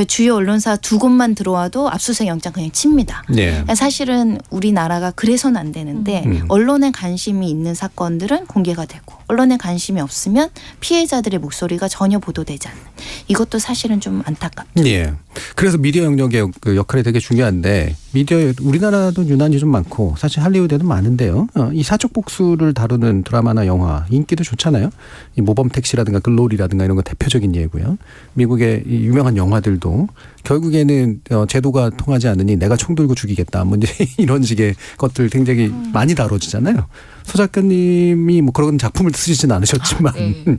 주요 언론사 2곳만 들어와도 압수수색 영장 그냥 칩니다. 네. 그러니까 사실은 우리나라가 그래서는 안 되는데 언론에 관심이 있는 사건들은 공개가 되고 언론에 관심이 없으면 피해자들의 목소리가 전혀 보도되지 않는 이것도 사실은 좀 안타깝죠. 예. 그래서 미디어 영역의 그 역할이 되게 중요한데 미디어 우리나라도 유난히 좀 많고 사실 할리우드에도 많은데요. 이 사적 복수를 다루는 드라마나 영화 인기도 좋잖아요. 이 모범 택시라든가 글로리라든가 이런 거 대표적인 예고요. 미국의 이 유명한 영화들도 결국에는 제도가 통하지 않으니 내가 총 들고 죽이겠다. 뭐 이제 이런 식의 것들 굉장히 많이 다뤄지잖아요. 소 작가님이 뭐 그런 작품을 쓰시진 않으셨지만 네.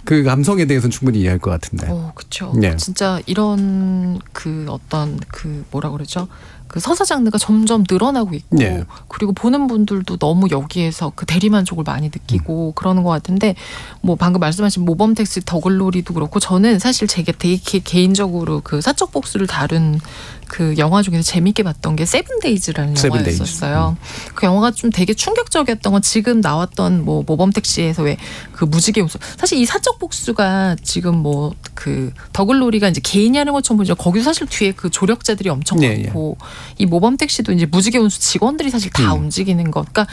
그 감성에 대해서는 충분히 이해할 것 같은데. 그렇죠. 네. 진짜 이런 그 어떤 그 뭐라 그러죠? 그 서사 장르가 점점 늘어나고 있고 네. 그리고 보는 분들도 너무 여기에서 그 대리만족을 많이 느끼고 그러는 것 같은데 뭐 방금 말씀하신 모범 택시 더글로리도 그렇고 저는 사실 제게 되게 개인적으로 그 사적 복수를 다룬 그 영화 중에서 재밌게 봤던 게 세븐데이즈라는 세븐데이즈. 영화였었어요. 그 영화가 좀 되게 충격적이었던 건 지금 나왔던 뭐 모범 택시에서 왜 그 무지개 용서 사실 이 사적 복수가 지금 뭐 그 더글로리가 이제 개인이 하는 것처럼 보이죠. 거기도 사실 뒤에 그 조력자들이 엄청 네, 많고 이 모범 택시도 이제 무지개 운수 직원들이 사실 다 움직이는 것. 그러니까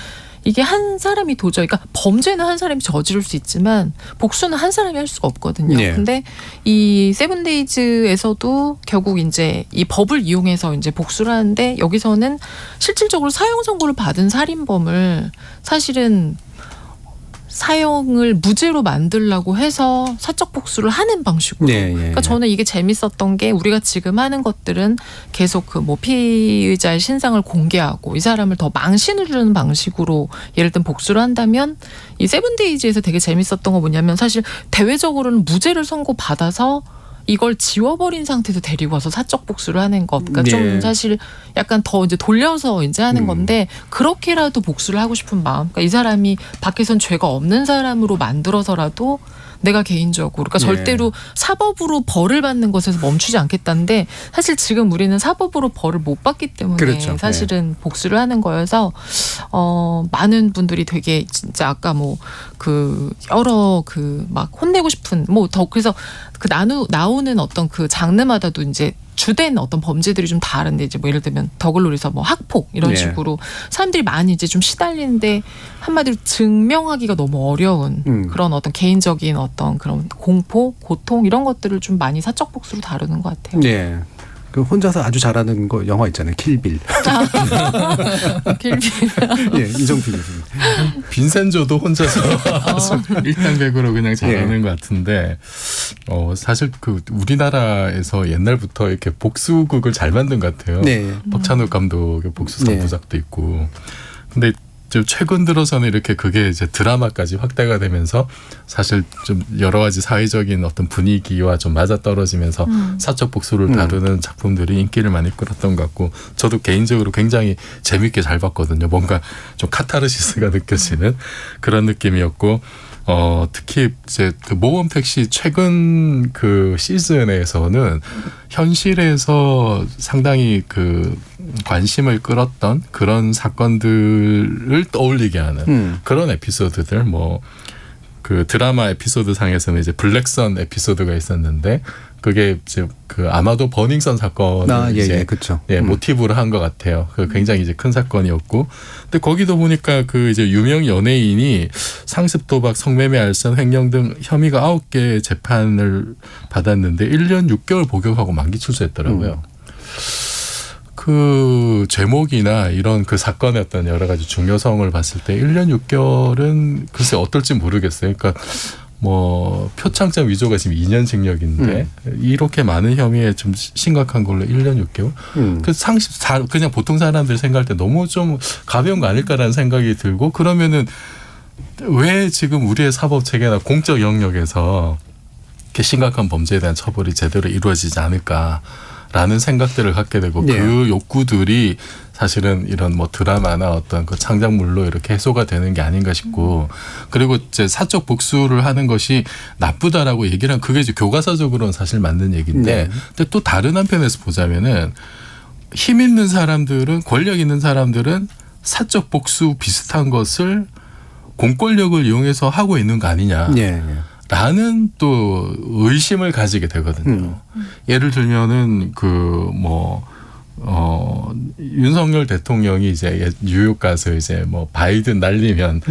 이게 한 사람이 도저히 그러니까 범죄는 한 사람이 저지를 수 있지만 복수는 한 사람이 할 수가 없거든요. 네. 근데 이 세븐데이즈에서도 결국 이제 이 법을 이용해서 이제 복수를 하는데 여기서는 실질적으로 사형 선고를 받은 살인범을 사실은 사형을 무죄로 만들려고 해서 사적 복수를 하는 방식으로. 네, 예, 그러니까 예. 저는 이게 재밌었던 게 우리가 지금 하는 것들은 계속 그 뭐 피의자의 신상을 공개하고 이 사람을 더 망신을 주는 방식으로 예를 들면 복수를 한다면 이 세븐데이즈에서 되게 재밌었던 거 뭐냐면 사실 대외적으로는 무죄를 선고받아서 이걸 지워버린 상태에서 데리고 와서 사적 복수를 하는 것. 그러니까 네. 좀 사실 약간 더 이제 돌려서 이제 하는 건데 그렇게라도 복수를 하고 싶은 마음. 그러니까 이 사람이 밖에선 죄가 없는 사람으로 만들어서라도 내가 개인적으로 그러니까 네. 절대로 사법으로 벌을 받는 것에서 멈추지 않겠다는데 사실 지금 우리는 사법으로 벌을 못 받기 때문에 그렇죠. 사실은 복수를 하는 거여서 많은 분들이 되게 진짜 아까 뭐 그 여러 그 막 혼내고 싶은 뭐 더 그래서 그 나오는 어떤 그 장르마다도 이제 주된 어떤 범죄들이 좀 다른데 이제 뭐 예를 들면 더글로리에서 뭐 학폭 이런 네. 식으로 사람들이 많이 이제 좀 시달리는데 한마디로 증명하기가 너무 어려운 그런 어떤 개인적인 어떤 그런 공포, 고통 이런 것들을 좀 많이 사적 복수로 다루는 것 같아요. 네. 그 혼자서 아주 잘하는 거 영화 있잖아요. 킬빌. 길비. 예, 이정필 교수님. 빈센조도 혼자서 일당백으로 그냥 잘하는 예. 것 같은데 사실 그 우리나라에서 옛날부터 이렇게 복수극을 잘 만든 것 같아요. 네. 박찬욱 감독의 복수 네. 3부작도 있고. 근데 좀 최근 들어서는 이렇게 그게 이제 드라마까지 확대가 되면서 사실 좀 여러 가지 사회적인 어떤 분위기와 좀 맞아떨어지면서 사적 복수를 다루는 작품들이 인기를 많이 끌었던 것 같고 저도 개인적으로 굉장히 재밌게 잘 봤거든요. 뭔가 좀 카타르시스가 느껴지는 그런 느낌이었고 특히 이제 그 모범 택시 최근 그 시즌에서는 현실에서 상당히 그 관심을 끌었던 그런 사건들을 떠올리게 하는 그런 에피소드들 뭐 그 드라마 에피소드 상에서는 이제 블랙선 에피소드가 있었는데 그게 이제 그 아마도 버닝썬 사건을 이제 그렇죠. 모티브로 한 것 같아요. 그 굉장히 이제 큰 사건이었고, 근데 거기도 보니까 그 이제 유명 연예인이 상습 도박, 성매매, 알선, 횡령 등 혐의가 9개 재판을 받았는데 1년 6개월 복역하고 만기 출소했더라고요. 그 제목이나 이런 그 사건의 어떤 여러 가지 중요성을 봤을 때 1년 6개월은 글쎄 어떨지 모르겠어요. 그러니까 뭐 표창장 위조가 지금 2년 징역인데 이렇게 많은 혐의에 좀 심각한 걸로 1년 6개월? 그 그냥 보통 사람들 생각할 때 너무 좀 가벼운 거 아닐까라는 생각이 들고, 그러면은 왜 지금 우리의 사법 체계나 공적 영역에서 이렇게 심각한 범죄에 대한 처벌이 제대로 이루어지지 않을까라는 생각들을 갖게 되고, 그 욕구들이 사실은 이런 뭐 드라마나 어떤 그 창작물로 이렇게 해소가 되는 게 아닌가 싶고, 그리고 이제 사적 복수를 하는 것이 나쁘다라고 얘기를 한, 그게 이제 교과서적으로는 사실 맞는 얘기인데, 근데 또 다른 한편에서 보자면은 힘 있는 사람들은, 권력 있는 사람들은 사적 복수 비슷한 것을 공권력을 이용해서 하고 있는 거 아니냐. 라는 또 의심을 가지게 되거든요. 예를 들면은 윤석열 대통령이 이제 뉴욕 가서 이제 뭐 바이든 날리면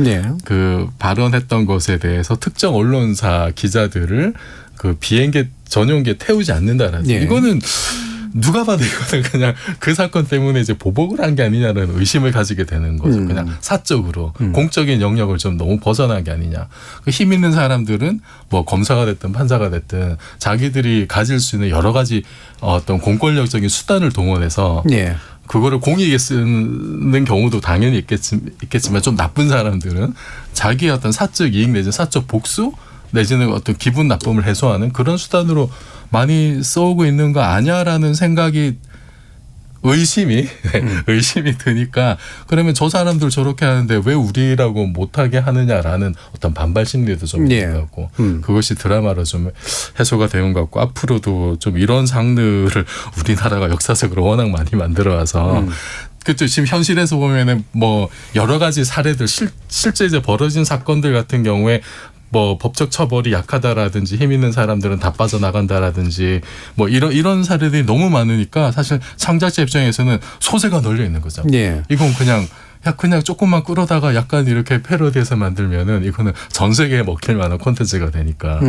그 발언했던 것에 대해서 특정 언론사 기자들을 그 비행기 전용기에 태우지 않는다라는 이거는 누가 봐도 이거는 그냥 그 사건 때문에 이제 보복을 한 게 아니냐는 의심을 가지게 되는 거죠. 그냥 사적으로 공적인 영역을 좀 너무 벗어난 게 아니냐. 그 힘 있는 사람들은 뭐 검사가 됐든 판사가 됐든 자기들이 가질 수 있는 여러 가지 어떤 공권력적인 수단을 동원해서 그거를 공익에 쓰는 경우도 당연히 있겠지만 좀 나쁜 사람들은 자기의 어떤 사적 이익 내지는 사적 복수 내지는 어떤 기분 나쁨을 해소하는 그런 수단으로 많이 써오고 있는 거 아니야라는 생각이 의심이 드니까, 그러면 저 사람들 저렇게 하는데 왜 우리라고 못하게 하느냐라는 어떤 반발 심리도 좀 있는 것 같고, 그것이 드라마로 좀 해소가 되는 것 같고, 앞으로도 좀 이런 장르를 우리나라가 역사적으로 워낙 많이 만들어 와서 그렇죠. 지금 현실에서 보면은 뭐 여러 가지 사례들 실제 이제 벌어진 사건들 같은 경우에 뭐 법적 처벌이 약하다라든지 힘 있는 사람들은 다 빠져나간다라든지 뭐 이런 사례들이 너무 많으니까 사실 창작자 입장에서는 소재가 널려 있는 거죠. 이건 그냥 조금만 끌어다가 약간 이렇게 패러디해서 만들면은 이거는 전 세계에 먹힐 만한 콘텐츠가 되니까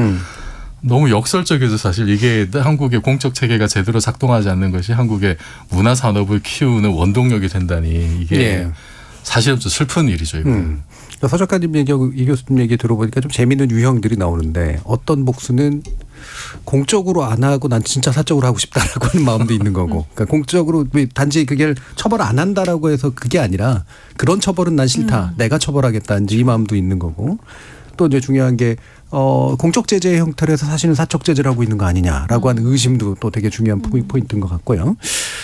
너무 역설적이죠. 사실 이게 한국의 공적 체계가 제대로 작동하지 않는 것이 한국의 문화 산업을 키우는 원동력이 된다니 이게 사실은 좀 슬픈 일이죠. 이건. 서 작가님 얘기하고 이 교수님 얘기 들어보니까 좀 재미있는 유형들이 나오는데, 어떤 복수는 공적으로 안 하고 난 진짜 사적으로 하고 싶다라고 하는 마음도 있는 거고, 그러니까 공적으로 단지 그게 처벌 안 한다라고 해서 그게 아니라 그런 처벌은 난 싫다, 내가 처벌하겠다 이제 이 마음도 있는 거고, 또 이제 중요한 게 공적 제재의 형태로 해서 사실은 사적 제재를 하고 있는 거 아니냐라고 하는 의심도 또 되게 중요한 포인트인 것 같고요.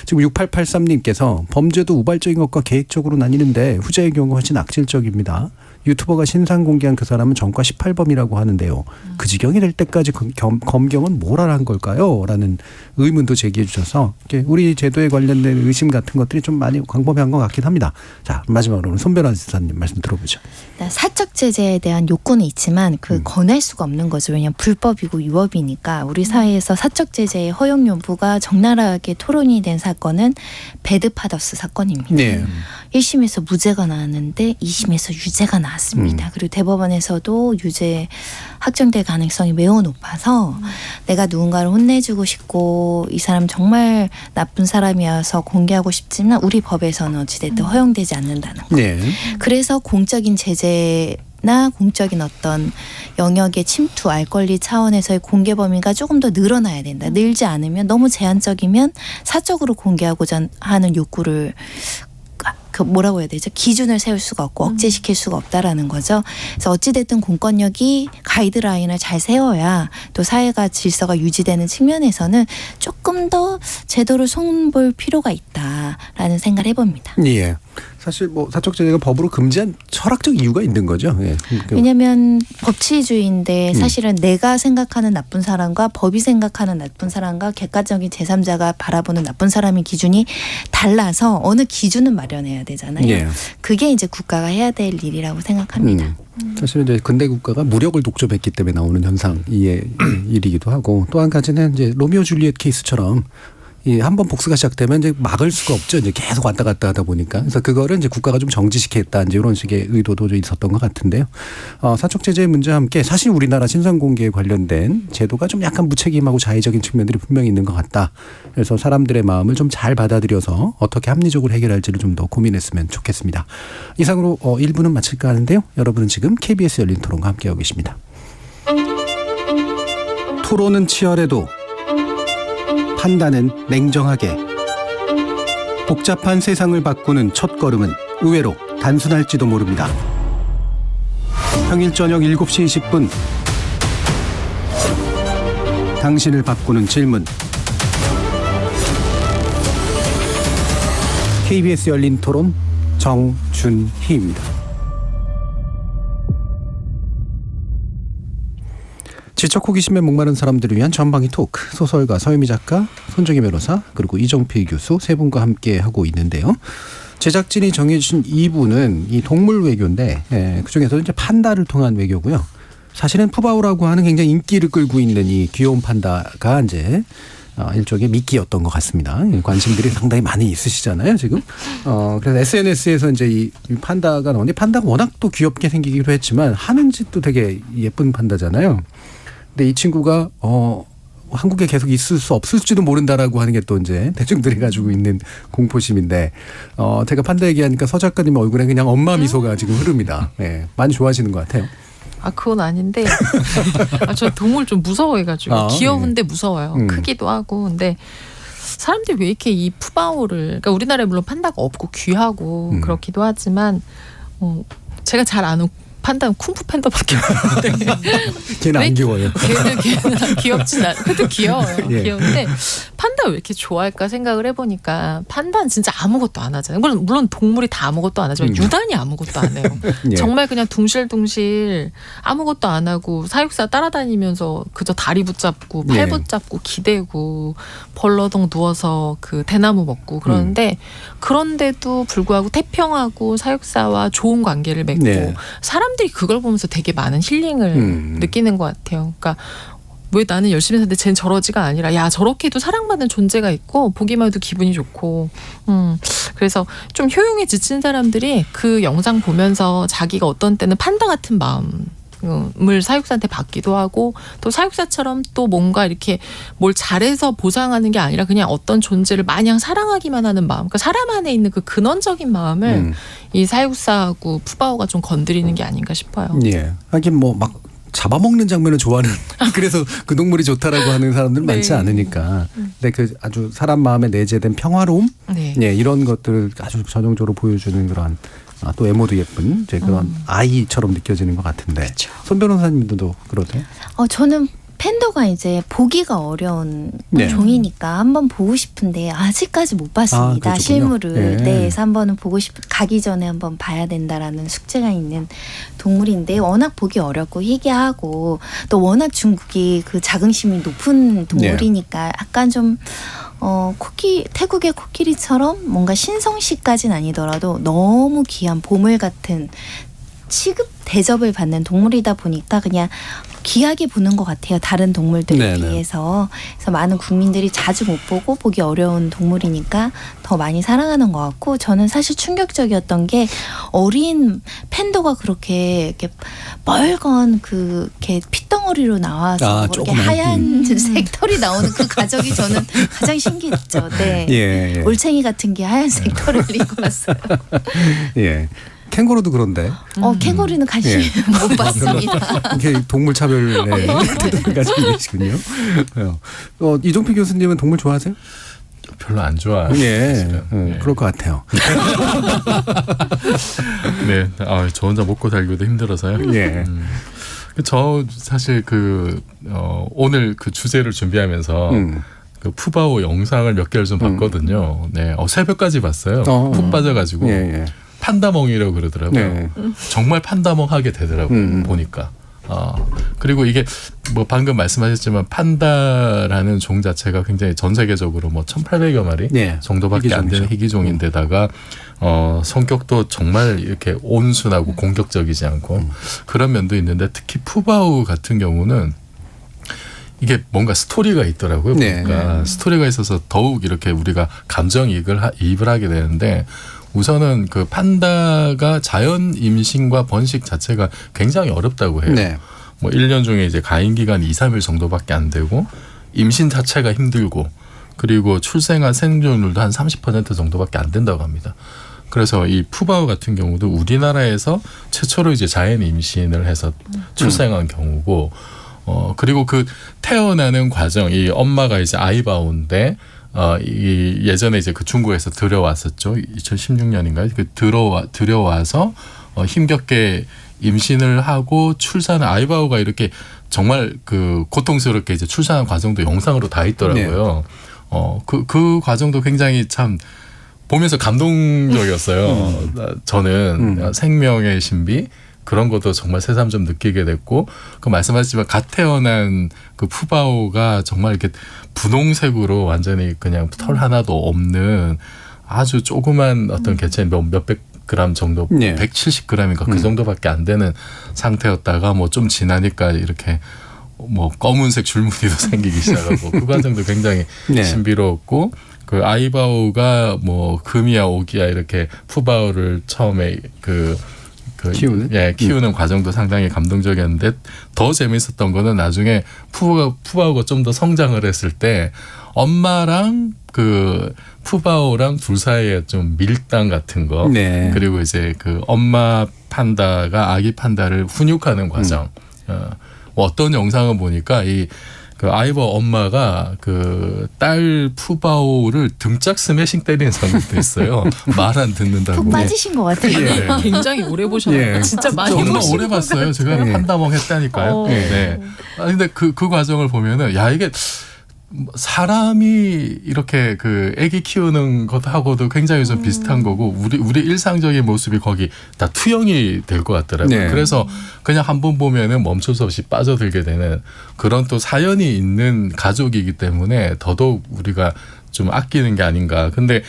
지금 6883님께서 범죄도 우발적인 것과 계획적으로 나뉘는데 후자의 경우 훨씬 악질적입니다. 유튜버가 신상 공개한 그 사람은 전과 18범이라고 하는데요. 그 지경이 될 때까지 검경은 뭘 하라는 걸까요? 라는 의문도 제기해 주셔서 우리 제도에 관련된 의심 같은 것들이 좀 많이 광범위한 것 같긴 합니다. 자, 마지막으로 손 변호사님 말씀 들어보죠. 사적 제재에 대한 욕구는 있지만 권할 수가 없는 거죠. 왜냐하면 불법이고 위법이니까. 우리 사회에서 사적 제재의 허용 여부가 적나라하게 토론이 된 사건은 배드파더스 사건입니다. 1심에서 무죄가 나왔는데 2심에서 유죄가 나왔습니다. 그리고 대법원에서도 유죄 확정될 가능성이 매우 높아서 내가 누군가를 혼내주고 싶고 이 사람 정말 나쁜 사람이어서 공개하고 싶지만 우리 법에서는 어찌됐든 허용되지 않는다는 거. 그래서 공적인 제재나 공적인 어떤 영역의 침투, 알 권리 차원에서의 공개 범위가 조금 더 늘어나야 된다. 늘지 않으면 너무 제한적이면 사적으로 공개하고자 하는 욕구를 뭐라고 해야 되죠? 기준을 세울 수가 없고 억제시킬 수가 없다라는 거죠. 그래서 어찌됐든 공권력이 가이드라인을 잘 세워야 또 사회가 질서가 유지되는 측면에서는 조금 더 제도를 손볼 필요가 있다. 않나라는 생각을 해봅니다. 예. 사실 뭐 사적 제재가 법으로 금지한 철학적 이유가 있는 거죠. 예. 왜냐하면 법치주의인데 사실은 내가 생각하는 나쁜 사람과 법이 생각하는 나쁜 사람과 객관적인 제3자가 바라보는 나쁜 사람의 기준이 달라서 어느 기준은 마련해야 되잖아요. 예. 그게 이제 국가가 해야 될 일이라고 생각합니다. 사실은 이제 근대 국가가 무력을 독점했기 때문에 나오는 현상의 일이기도 하고 또 한 가지는 이제 로미오 줄리엣 케이스처럼 이 한 번 복수가 시작되면 이제 막을 수가 없죠. 이제 계속 왔다 갔다 하다 보니까. 그래서 그거를 이제 국가가 좀 정지시켰다. 이제 이런 식의 의도도 좀 있었던 것 같은데요. 사적 제재의 문제와 함께 사실 우리나라 신상 공개에 관련된 제도가 좀 약간 무책임하고 자의적인 측면들이 분명히 있는 것 같다. 그래서 사람들의 마음을 좀 잘 받아들여서 어떻게 합리적으로 해결할지를 좀 더 고민했으면 좋겠습니다. 이상으로 1부는 마칠까 하는데요. 여러분은 지금 KBS 열린 토론과 함께하고 계십니다. 토론은 치열해도 판단은 냉정하게. 복잡한 세상을 바꾸는 첫걸음은 의외로 단순할지도 모릅니다. 평일 저녁 7시 20분 당신을 바꾸는 질문. KBS 열린 토론 정준희입니다. 지적 호기심에 목마른 사람들을 위한 전방위 토크, 소설가 서유미 작가, 손정희 변호사, 그리고 이정필 교수 세 분과 함께 하고 있는데요. 제작진이 정해주신 2부는 이 동물 외교인데 그중에서 이제 판다를 통한 외교고요. 사실은 푸바오라고 하는 굉장히 인기를 끌고 있는 이 귀여운 판다가 이제 일종의 미끼였던 것 같습니다. 관심들이 상당히 많이 있으시잖아요, 지금. 그래서 SNS에서 이제 이 판다가 나오는데 판다가 워낙 또 귀엽게 생기기도 했지만 하는 짓도 되게 예쁜 판다잖아요. 근데 이 친구가 한국에 계속 있을 수 없을지도 모른다라고 하는 게 또 이제 대중들이 가지고 있는 공포심인데 제가 판다 얘기하니까 서 작가님 얼굴에 그냥 엄마 미소가 지금 흐릅니다. 네, 많이 좋아하시는 것 같아요. 그건 아닌데 저 동물 좀 무서워해가지고 귀여운데 무서워요. 크기도 하고. 근데 사람들이 왜 이렇게 이 푸바오를, 그러니까 우리나라에 물론 판다가 없고 귀하고 그렇기도 하지만 제가 잘 아는 판다는 쿵푸 팬더밖에 없는데 걔는 안 귀여워요. 걔는 귀엽진 않아. 그래도 귀여워요. 예. 귀여운데 판다 왜 이렇게 좋아할까 생각을 해보니까 판다는 진짜 아무것도 안 하잖아요. 물론 동물이 다 아무것도 안 하지만 유난히 아무것도 안 해요. 예. 정말 그냥 둥실둥실 아무것도 안 하고 사육사 따라다니면서 그저 다리 붙잡고 팔 예. 붙잡고 기대고 벌러덩 누워서 그 대나무 먹고 그러는데 그런데도 불구하고 태평하고 사육사와 좋은 관계를 맺고 네. 사람들이 그걸 보면서 되게 많은 힐링을 느끼는 것 같아요. 그러니까 왜 나는 열심히 사는데 쟤는 저러지가 아니라 야 저렇게도 사랑받는 존재가 있고 보기만 해도 기분이 좋고 그래서 좀 효용에 지친 사람들이 그 영상 보면서 자기가 어떤 때는 판다 같은 마음을 사육사한테 받기도 하고 또 사육사처럼 또 뭔가 이렇게 뭘 잘해서 보상하는 게 아니라 그냥 어떤 존재를 마냥 사랑하기만 하는 마음, 그러니까 사람 안에 있는 그 근원적인 마음을 이 사육사하고 푸바오가 좀 건드리는 게 아닌가 싶어요. 예. 하긴 뭐 막 잡아먹는 장면을 좋아하는 그래서 그 동물이 좋다라고 하는 사람들은 네. 많지 않으니까. 근데 그 아주 사람 마음에 내재된 평화로움, 네. 예, 이런 것들을 아주 전형적으로 보여주는 그런 또 외모도 예쁜 이제 그런 아이처럼 느껴지는 것 같은데. 그렇죠. 손 변호사님도 그러세요? 저는 팬더가 이제 보기가 어려운 네. 종이니까 한번 보고 싶은데 아직까지 못 봤습니다. 그렇군요. 실물을. 네. 네. 그래서 한번은 가기 전에 한번 봐야 된다라는 숙제가 있는 동물인데 워낙 보기 어렵고 희귀하고 또 워낙 중국이 그 자긍심이 높은 동물이니까 약간 좀 태국의 코끼리처럼 뭔가 신성시까지는 아니더라도 너무 귀한 보물 같은 대접을 받는 동물이다 보니까 그냥 귀하게 보는 것 같아요. 다른 동물들에 네네. 비해서. 그래서 많은 국민들이 자주 못 보고 보기 어려운 동물이니까 더 많이 사랑하는 것 같고 저는 사실 충격적이었던 게 어린 팬더가 그렇게 이렇게 빨간 이렇게 핏덩어리로 나와서 그렇게 조그만. 하얀 색털이 나오는 그 가적이 저는 가장 신기했죠. 네. 예. 올챙이 같은 게 하얀색 털을 입고 왔어요. 예. 캥거루도 그런데. 캥거루는 관심 못 봤습니다. 이게 동물 차별의 태도를 가지고 계시군요. 이종필 교수님은 동물 좋아하세요? 별로 안 좋아요. 예. 사실은. 네. 그럴 것 같아요. 네, 저 혼자 먹고 살기도 힘들어서요. 예. 저 사실 오늘 그 주제를 준비하면서 그 푸바오 영상을 몇 개를 좀 봤거든요. 네, 새벽까지 봤어요. 푹 빠져가지고 예, 예. 판다멍이라고 그러더라고요. 네. 정말 판다멍하게 되더라고요. 보니까. 그리고 이게 뭐 방금 말씀하셨지만 판다라는 종 자체가 굉장히 전 세계적으로 뭐 1,800여 마리 네. 정도밖에 안 되는 희귀종인데다가 성격도 정말 이렇게 온순하고 공격적이지 않고 그런 면도 있는데 특히 푸바오 같은 경우는 이게 뭔가 스토리가 있더라고요. 네. 그러니까 스토리가 있어서 더욱 이렇게 우리가 감정이입을 하게 되는데 우선은 그 판다가 자연 임신과 번식 자체가 굉장히 어렵다고 해요. 네. 뭐 1년 중에 이제 가임 기간이 2, 3일 정도밖에 안 되고 임신 자체가 힘들고 그리고 출생한 생존율도 한 30% 정도밖에 안 된다고 합니다. 그래서 이 푸바오 같은 경우도 우리나라에서 최초로 이제 자연 임신을 해서 출생한 경우고 그리고 그 태어나는 과정 이 엄마가 이제 아이바오인데 이 예전에 이제 그 중국에서 들여왔었죠. 2016년인가요? 그 들여와서 힘겹게 임신을 하고 출산 아이바오가 이렇게 정말 그 고통스럽게 이제 출산한 과정도 영상으로 다 있더라고요. 그 과정도 굉장히 참 보면서 감동적이었어요. 저는 생명의 신비 그런 것도 정말 새삼 좀 느끼게 됐고 그 말씀하셨지만 갓 태어난 그 푸바오가 정말 이렇게 분홍색으로 완전히 그냥 털 하나도 없는 아주 조그만 어떤 개체 몇백 그램 정도 네. 170g인가 그 정도밖에 안 되는 상태였다가 뭐 좀 지나니까 이렇게 뭐 검은색 줄무늬도 생기기 시작하고 그 과정도 굉장히 네. 신비로웠고 그 아이바오가 뭐 금이야 오기야 이렇게 푸바오를 처음에 키우는 과정도 상당히 감동적이었는데 더 재밌었던 거는 나중에 푸바오가 좀 더 성장을 했을 때 엄마랑 그 푸바오랑 둘 사이에 좀 밀당 같은 거 네. 그리고 이제 그 엄마 판다가 아기 판다를 훈육하는 과정 어떤 영상을 보니까 그 아이버 엄마가 그 딸 푸바오를 등짝 스매싱 때리는 장면도 있어요. 말 안 듣는다고. 푹 빠지신 것 같아요. 네. 굉장히 오래 보셨나요? 예. 진짜 많이 정말 보신 오래 봤어요. 제가 네. 판다멍 했다니까요. 네. 근데 그 과정을 보면은 야 이게 사람이 이렇게 그 아기 키우는 것하고도 굉장히 좀 비슷한 거고 우리 일상적인 모습이 거기 다 투영이 될 것 같더라고요. 네. 그래서 그냥 한 번 보면은 멈출 수 없이 빠져들게 되는 그런 또 사연이 있는 가족이기 때문에 더더욱 우리가 좀 아끼는 게 아닌가. 근데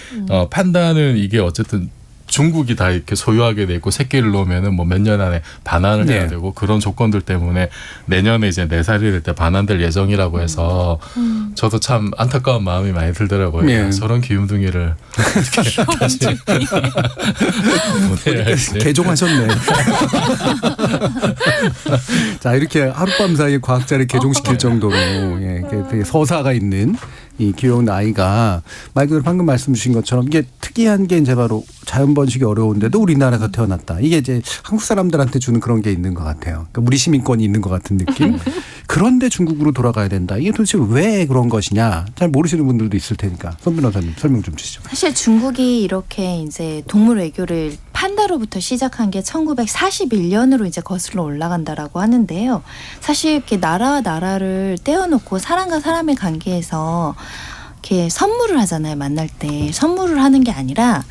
판다는 이게 어쨌든 중국이 다 이렇게 소유하게 돼 있고 새끼를 놓으면은 뭐 몇 년 안에 반환을 해야 네. 되고 그런 조건들 때문에 내년에 이제 4살이 될 때 반환될 예정이라고 해서 저도 참 안타까운 마음이 많이 들더라고요. 네. 저런 귀염둥이를 이렇게 다시 보내야 할지. 개종하셨네. 자 이렇게 하룻밤 사이에 과학자를 개종시킬 정도로 예, 되게 서사가 있는 이 귀여운 아이가 말 그대로 방금 말씀 주신 것처럼 이게 특이한 게 이제 바로 자연 번식이 어려운데도 우리나라에서 태어났다. 이게 이제 한국 사람들한테 주는 그런 게 있는 것 같아요. 그러니까 우리 시민권이 있는 것 같은 느낌. 그런데 중국으로 돌아가야 된다. 이게 도대체 왜 그런 것이냐. 잘 모르시는 분들도 있을 테니까 손 변호사님 설명 좀 주시죠. 사실 중국이 이렇게 이제 동물 외교를 판다로부터 시작한 게 1941년으로 이제 거슬러 올라간다라고 하는데요. 사실 이렇게 나라와 나라를 떼어놓고 사람과 사람의 관계에서 이렇게 선물을 하잖아요. 만날 때 선물을 하는 게 아니라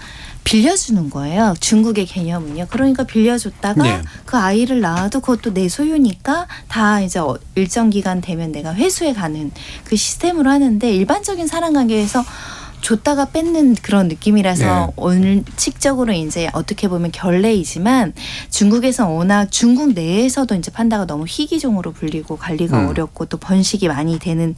빌려주는 거예요. 중국의 개념은요. 그러니까 빌려줬다가 네. 그 아이를 낳아도 그것도 내 소유니까 다 이제 일정 기간 되면 내가 회수해 가는 그 시스템으로 하는데 일반적인 사람 관계에서 줬다가 뺏는 그런 느낌이라서 네. 원칙적으로 이제 어떻게 보면 결례이지만 중국에서 워낙 중국 내에서도 이제 판다가 너무 희귀종으로 불리고 관리가 어렵고 또 번식이 많이 되는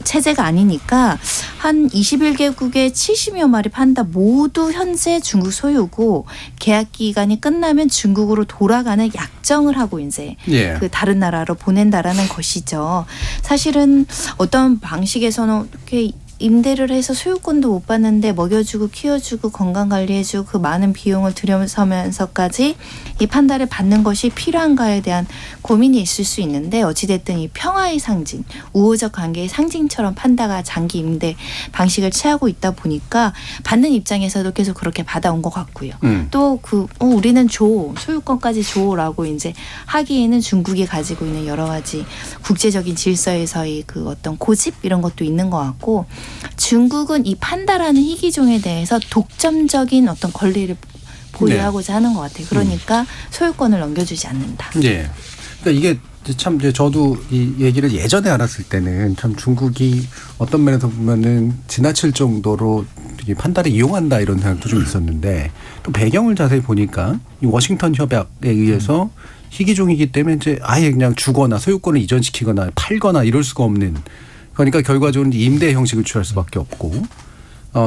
체제가 아니니까 한 21개국의 70여 마리 판다 모두 현재 중국 소유고 계약 기간이 끝나면 중국으로 돌아가는 약정을 하고 이제 예. 그 다른 나라로 보낸다라는 것이죠. 사실은 어떤 방식에서는 이렇게 임대를 해서 소유권도 못 받는데 먹여주고 키워주고 건강관리해주고 그 많은 비용을 들여서면서까지 이 판다를 받는 것이 필요한가에 대한 고민이 있을 수 있는데 어찌됐든 이 평화의 상징, 우호적 관계의 상징처럼 판다가 장기 임대 방식을 취하고 있다 보니까 받는 입장에서도 계속 그렇게 받아온 것 같고요. 또 우리는 소유권까지 줘라고 이제 하기에는 중국이 가지고 있는 여러 가지 국제적인 질서에서의 그 어떤 고집 이런 것도 있는 것 같고 중국은 이 판다라는 희귀종에 대해서 독점적인 어떤 권리를 보유하고자 하는 것 같아요. 그러니까 소유권을 넘겨주지 않는다. 예. 그러니까 이게 참 이제 저도 이 얘기를 예전에 알았을 때는 참 중국이 어떤 면에서 보면은 지나칠 정도로 이 판다를 이용한다 이런 생각도 좀 있었는데 또 배경을 자세히 보니까 이 워싱턴 협약에 의해서 희귀종이기 때문에 이제 아예 그냥 주거나 소유권을 이전시키거나 팔거나 이럴 수가 없는 그러니까 결과적으로 임대 형식을 취할 수밖에 없고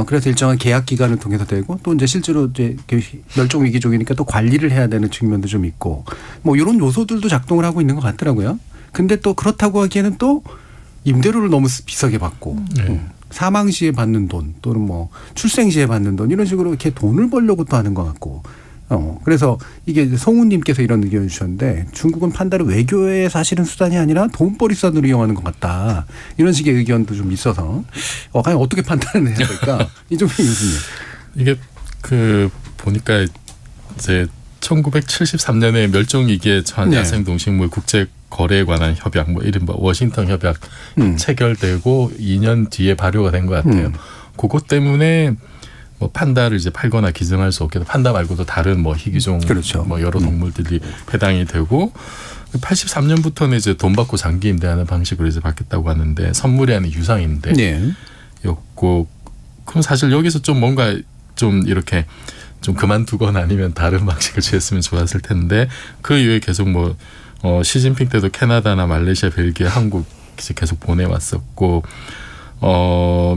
그래서 일정한 계약 기간을 통해서 되고 또 이제 실제로 이제 멸종 위기종이니까 또 관리를 해야 되는 측면도 좀 있고 뭐 이런 요소들도 작동을 하고 있는 것 같더라고요. 근데 또 그렇다고 하기에는 또 임대료를 너무 비싸게 받고 사망 시에 받는 돈 또는 뭐 출생 시에 받는 돈 이런 식으로 이렇게 돈을 벌려고 또 하는 것 같고 그래서 이게 성우님께서 이런 의견을 주셨는데 중국은 판다를 외교의 사실은 수단이 아니라 돈벌이 수단으로 이용하는 것 같다. 이런 식의 의견도 좀 있어서 과연 어떻게 판단을 해야 될까? 이종필 교수님. 이게 그 보니까 이제 1973년에 멸종위기에 처한 야생동식물 국제 거래에 관한 협약, 뭐 이른바 워싱턴 협약 체결되고 2년 뒤에 발효가 된 것 같아요. 그것 때문에 뭐 판다를 이제 팔거나 기증할 수 없게 판다 말고도 다른 뭐 희귀종 그렇죠. 뭐 여러 동물들이 해당이 되고 83년부터는 이제 돈 받고 장기 임대하는 방식으로 이제 바뀌었다고 하는데 선물이 아닌 유상임대였고 그럼 사실 여기서 좀 뭔가 좀 이렇게 좀 그만두거나 아니면 다른 방식을 취했으면 좋았을 텐데 그 이후에 계속 뭐 시진핑 때도 캐나다나 말레이시아, 벨기에, 한국 이제 계속 보내왔었고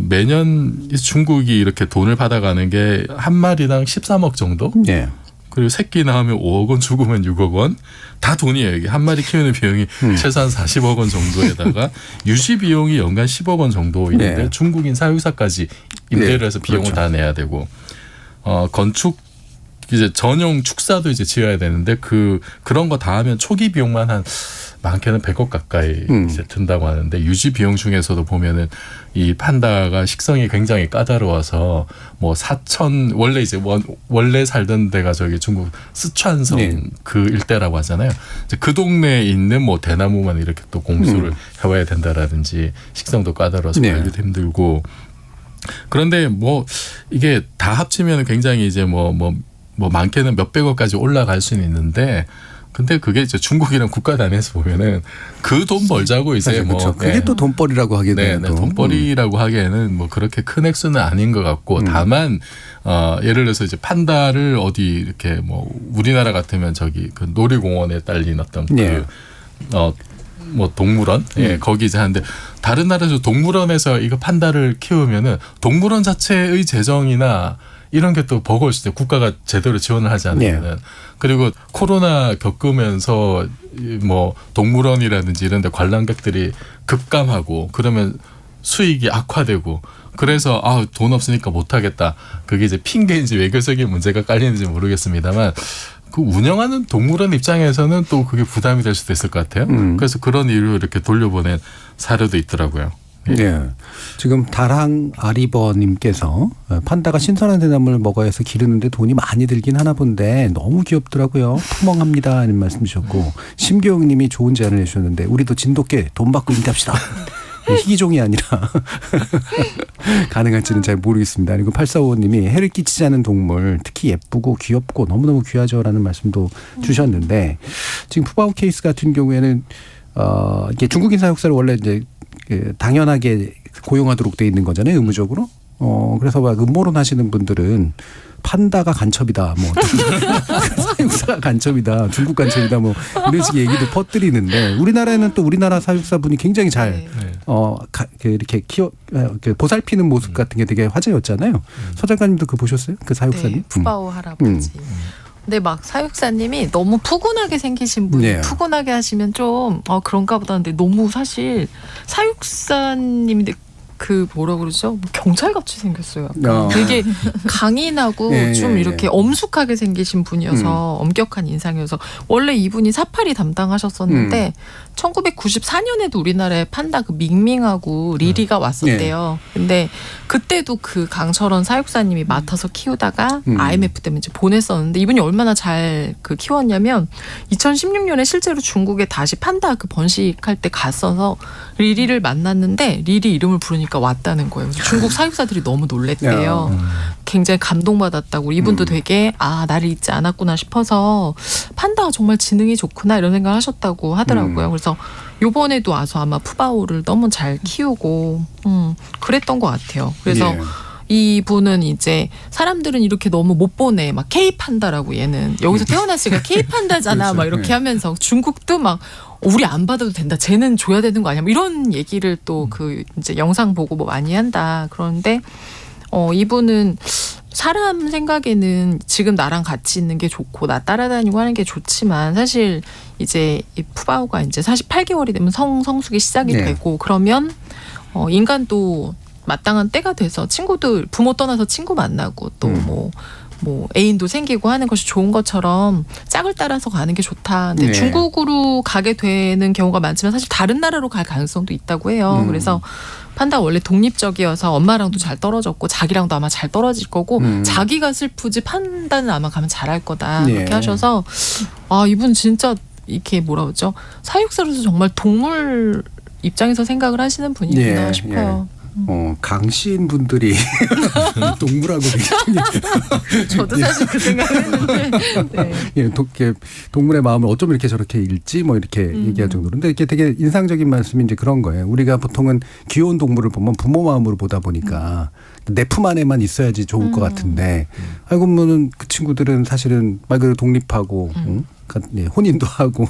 매년 중국이 이렇게 돈을 받아가는 게 한 마리당 13억 정도? 네. 그리고 새끼 낳으면 5억 원, 죽으면 6억 원. 다 돈이에요. 이게 한 마리 키우는 비용이 최소한 40억 원 정도에다가 유지 비용이 연간 10억 원 정도 있는데 네. 중국인 사육사까지 임대를 해서 비용을 그렇죠. 다 내야 되고 건축 이제 전용 축사도 이제 지어야 되는데 그런 거 다 하면 초기 비용만 한 많게는 100억 가까이 이제 든다고 하는데 유지 비용 중에서도 보면은 이 판다가 식성이 굉장히 까다로워서 뭐 사천 원래 이제 원래 살던 데가 저기 중국 쓰촨성 그 일대라고 하잖아요. 이제 그 동네에 있는 뭐 대나무만 이렇게 또 공수를 해와야 된다라든지 식성도 까다로워서 관리도 힘들고 그런데 뭐 이게 다 합치면 굉장히 이제 뭐 많게는 몇백억까지 올라갈 수는 있는데 근데 그게 이제 중국이랑 국가 단위에서 보면은 그 돈 벌자고 이제 뭐 그렇죠. 그게 또 돈벌이라고 하기에는 돈벌이라고 하기에는 뭐 그렇게 큰 액수는 아닌 것 같고 다만 예를 들어서 이제 판다를 어디 이렇게 뭐 우리나라 같으면 저기 그 놀이공원에 딸린 어떤 뭐 동물원 거기 이제 하는데 다른 나라에서 동물원에서 이거 판다를 키우면은 동물원 자체의 재정이나 이런 게 또 버거울 수 있어요. 국가가 제대로 지원을 하지 않으면은. 그리고 코로나 겪으면서 뭐 동물원이라든지 이런 데 관람객들이 급감하고 그러면 수익이 악화되고 그래서 돈 없으니까 못 하겠다. 그게 이제 핑계인지 외교적인 문제가 깔리는지 모르겠습니다만 그 운영하는 동물원 입장에서는 또 그게 부담이 될 수도 있을 것 같아요. 그래서 그런 이유로 이렇게 돌려보낸 사례도 있더라고요. 네. 지금 다랑 아리버님께서 판다가 신선한 대나무를 먹어야 해서 기르는데 돈이 많이 들긴 하나 본데 너무 귀엽더라고요. 푸멍합니다. 하는 말씀 주셨고 심교영님이 좋은 제안을 해주셨는데 우리도 진돗개 돈 받고 임대합시다. 희귀종이 아니라 가능할지는 잘 모르겠습니다. 그리고 8455님이 해를 끼치지 않은 동물 특히 예쁘고 귀엽고 너무너무 귀하죠라는 말씀도 주셨는데 지금 푸바오 케이스 같은 경우에는 이게 중국인 사육사를 원래 이제 당연하게 고용하도록 돼 있는 거잖아요, 의무적으로. 그래서 막 음모론 하시는 분들은 판다가 간첩이다, 뭐 사육사가 간첩이다, 중국 간첩이다, 뭐 이런 식의 얘기도 퍼뜨리는데 우리나라에는 또 우리나라 사육사분이 굉장히 잘 이렇게 보살피는 모습 같은 게 되게 화제였잖아요. 서 작가님도 그거 보셨어요? 그 사육사님? 네, 푸바오 할아버지. 근데 막 사육사님이 너무 푸근하게 생기신 분이 푸근하게 하시면 좀 그런가 보다 하는데 너무 사실 사육사님인데 그 뭐라 그러죠? 뭐 경찰같이 생겼어요. 어. 되게 강인하고 예, 좀 예, 이렇게 예. 엄숙하게 생기신 분이어서 엄격한 인상이어서 원래 이분이 사파리 담당하셨었는데 1994년에도 우리나라에 판다 그 밍밍하고 리리가 왔었대요. 근데 그때도 그 강철원 사육사님이 맡아서 키우다가 IMF 때문에 이제 보냈었는데 이분이 얼마나 잘 그 키웠냐면 2016년에 실제로 중국에 다시 판다 그 번식할 때 갔어서 리리를 만났는데 리리 이름을 부르니까 왔다는 거예요. 그래서 중국 사육사들이 너무 놀랬대요. 굉장히 감동받았다고. 이분도 되게 나를 잊지 않았구나 싶어서 판다가 정말 지능이 좋구나 이런 생각을 하셨다고 하더라고요. 그래서 요번에도 와서 아마 푸바오를 너무 잘 키우고 그랬던 것 같아요. 그래서 예. 이분은 이제 사람들은 이렇게 너무 못 보내 막 K 판다라고 얘는 여기서 태어났으니까 K 판다잖아 그렇죠. 막 이렇게 네. 하면서 중국도 막 우리 안 받아도 된다 쟤는 줘야 되는 거 아니야 뭐 이런 얘기를 또 그 이제 영상 보고 뭐 많이 한다. 그런데 이분은 사람 생각에는 지금 나랑 같이 있는 게 좋고 나 따라다니고 하는 게 좋지만 사실 이제 이 푸바오가 이제 48개월이 되면 성숙이 시작이 네. 되고 그러면 인간도 마땅한 때가 돼서 친구들 부모 떠나서 친구 만나고 또 뭐 애인도 생기고 하는 것이 좋은 것처럼 짝을 따라서 가는 게 좋다. 근데 네. 중국으로 가게 되는 경우가 많지만 사실 다른 나라로 갈 가능성도 있다고 해요. 그래서 판다가 원래 독립적이어서 엄마랑도 잘 떨어졌고 자기랑도 아마 잘 떨어질 거고 자기가 슬프지 판다는 아마 가면 잘할 거다. 네. 그렇게 하셔서 이분 진짜 이렇게 뭐라 그러죠? 사육사로서 정말 동물 입장에서 생각을 하시는 분이구나 예, 싶어요. 강신 분들이 동물하고 굉장히 저도 사실 그 생각을 했는데 네. 예, 동물의 마음을 어쩜 이렇게 저렇게 읽지 뭐 이렇게 얘기할 정도로. 근데 이게 되게 인상적인 말씀이 이제 그런 거예요. 우리가 보통은 귀여운 동물을 보면 부모 마음으로 보다 보니까 내 품 안에만 있어야지 좋을 것 같은데 알고 보면은 그 친구들은 사실은 말 그대로 독립하고 혼인도 하고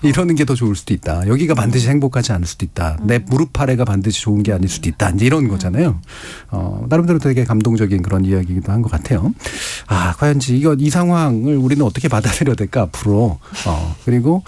이러는 게 더 좋을 수도 있다. 여기가 반드시 행복하지 않을 수도 있다. 내 무릎 아래가 반드시 좋은 게 아닐 수도 있다. 이제 이런 거잖아요. 나름대로 되게 감동적인 그런 이야기이기도 한 것 같아요. 과연 이 상황을 우리는 어떻게 받아들여야 될까 앞으로. 그리고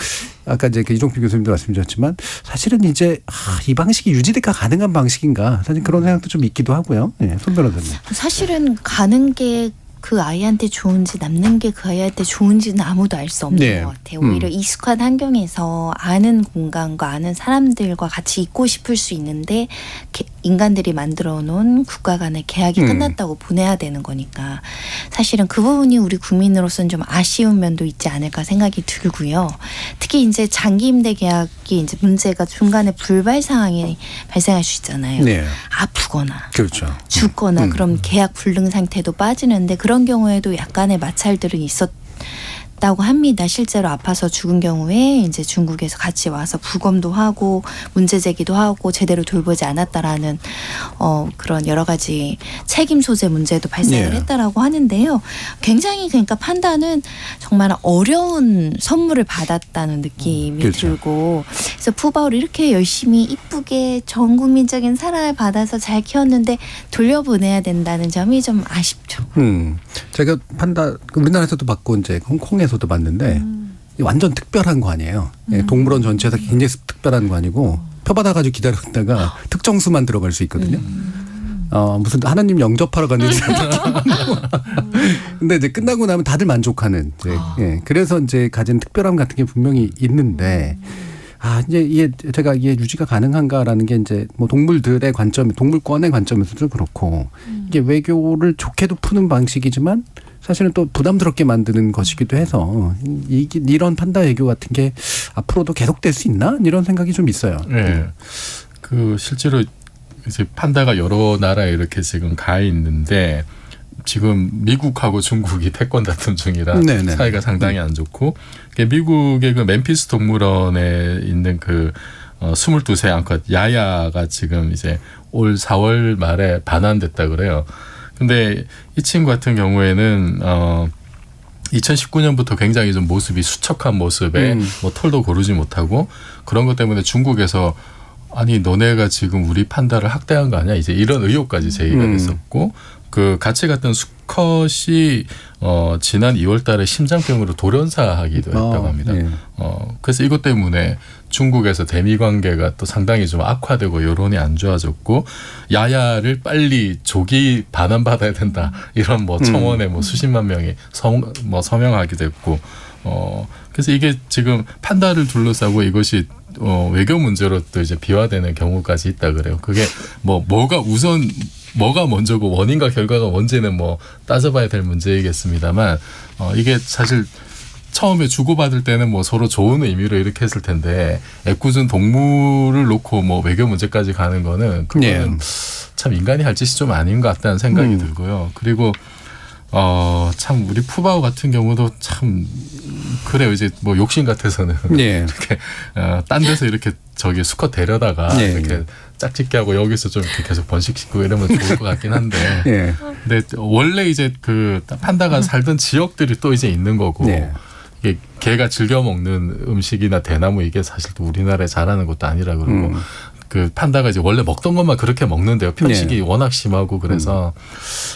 아까 이제 이종필 교수님도 말씀 주셨지만 사실은 이제 이 방식이 유지될까 가능한 방식인가 사실 그런 생각도 좀 있기도 하고요. 네, 손 변호사님. 사실은 가는 게 그 아이한테 좋은지 남는 게 그 아이한테 좋은지는 아무도 알 수 없는 네. 것 같아요. 오히려 익숙한 환경에서 아는 공간과 아는 사람들과 같이 있고 싶을 수 있는데 인간들이 만들어 놓은 국가 간의 계약이 끝났다고 보내야 되는 거니까 사실은 그 부분이 우리 국민으로서는 좀 아쉬운 면도 있지 않을까 생각이 들고요. 특히 이제 장기 임대 계약이 이제 문제가 중간에 불발 상황이 발생할 수 있잖아요. 네. 아프거나 그렇죠. 죽거나 그럼 계약 불능 상태도 빠지는데 그런 경우에도 약간의 마찰들은 있었다고 합니다. 실제로 아파서 죽은 경우에 이제 중국에서 같이 와서 부검도 하고 문제 제기도 하고 제대로 돌보지 않았다라는 그런 여러 가지 책임 소재 문제도 발생을 예. 했다라고 하는데요. 굉장히 그러니까 판다는 정말 어려운 선물을 받았다는 느낌이 그렇죠. 들고 그래서 푸바오를 이렇게 열심히 이쁘게 전 국민적인 사랑을 받아서 잘 키웠는데 돌려보내야 된다는 점이 좀 아쉽죠. 제가 판다 우리나라에서도 받고 이제 홍콩에서도 봤는데 완전 특별한 거 아니에요. 예, 동물원 전체에서 굉장히 특별한 거 아니고 펴받아가지고 기다렸다가 특정 수만 들어갈 수 있거든요. 무슨 하나님 영접하러 갔는지. 근데 이제 끝나고 나면 다들 만족하는. 예, 그래서 이제 가진 특별함 같은 게 분명히 있는데. 이제 이게 제가 이게 유지가 가능한가라는 게 이제 뭐 동물들의 관점, 동물권의 관점에서도 그렇고 이게 외교를 좋게도 푸는 방식이지만 사실은 또 부담스럽게 만드는 것이기도 해서 이런 판다 외교 같은 게 앞으로도 계속될 수 있나 이런 생각이 좀 있어요. 네. 그 실제로 이제 판다가 여러 나라에 이렇게 지금 가 있는데 지금 미국하고 중국이 패권 다툼 중이라 네네. 사이가 상당히 안 좋고 미국의 그 멤피스 동물원에 있는 그 22세 암컷 야야가 지금 이제 올 4월 말에 반환됐다 그래요. 근데 이 친구 같은 경우에는 2019년부터 굉장히 좀 모습이 수척한 모습에 뭐 털도 고르지 못하고 그런 것 때문에 중국에서 아니 너네가 지금 우리 판다를 학대한 거 아니야? 이제 이런 의혹까지 제기가 됐었고 그 같이 갔던 수컷이 지난 2월달에 심장병으로 돌연사하기도 했다고 합니다. 예. 그래서 이것 때문에 중국에서 대미 관계가 또 상당히 좀 악화되고 여론이 안 좋아졌고 야야를 빨리 조기 반환받아야 된다 이런 뭐 청원에 뭐 수십만 명이 서명하기도 했고 그래서 이게 지금 판다를 둘러싸고 이것이 외교 문제로 또 이제 비화되는 경우까지 있다 그래요. 그게 뭐가 먼저고 원인과 결과가 뭔지는 뭐 따져봐야 될 문제이겠습니다만 이게 사실 처음에 주고받을 때는 뭐 서로 좋은 의미로 이렇게 했을 텐데 애꿎은 동물을 놓고 뭐 외교 문제까지 가는 거는 그거는 참 인간이 할 짓이 좀 아닌 것 같다는 생각이 들고요. 그리고 참 우리 푸바오 같은 경우도 참 그래요. 이제 뭐 욕심 같아서는 이렇게 딴 데서 이렇게 저기 수컷 데려다가 이렇게 짝짓기 하고 여기서 좀 이렇게 계속 번식시키고 이러면 좋을 것 같긴 한데 근데 원래 이제 그 판다가 살던 지역들이 또 이제 있는 거고 이게 개가 즐겨 먹는 음식이나 대나무 이게 사실 또 우리나라에 자라는 것도 아니라 그러고 그 판다가 이제 원래 먹던 것만 그렇게 먹는데요. 편식이 워낙 심하고 그래서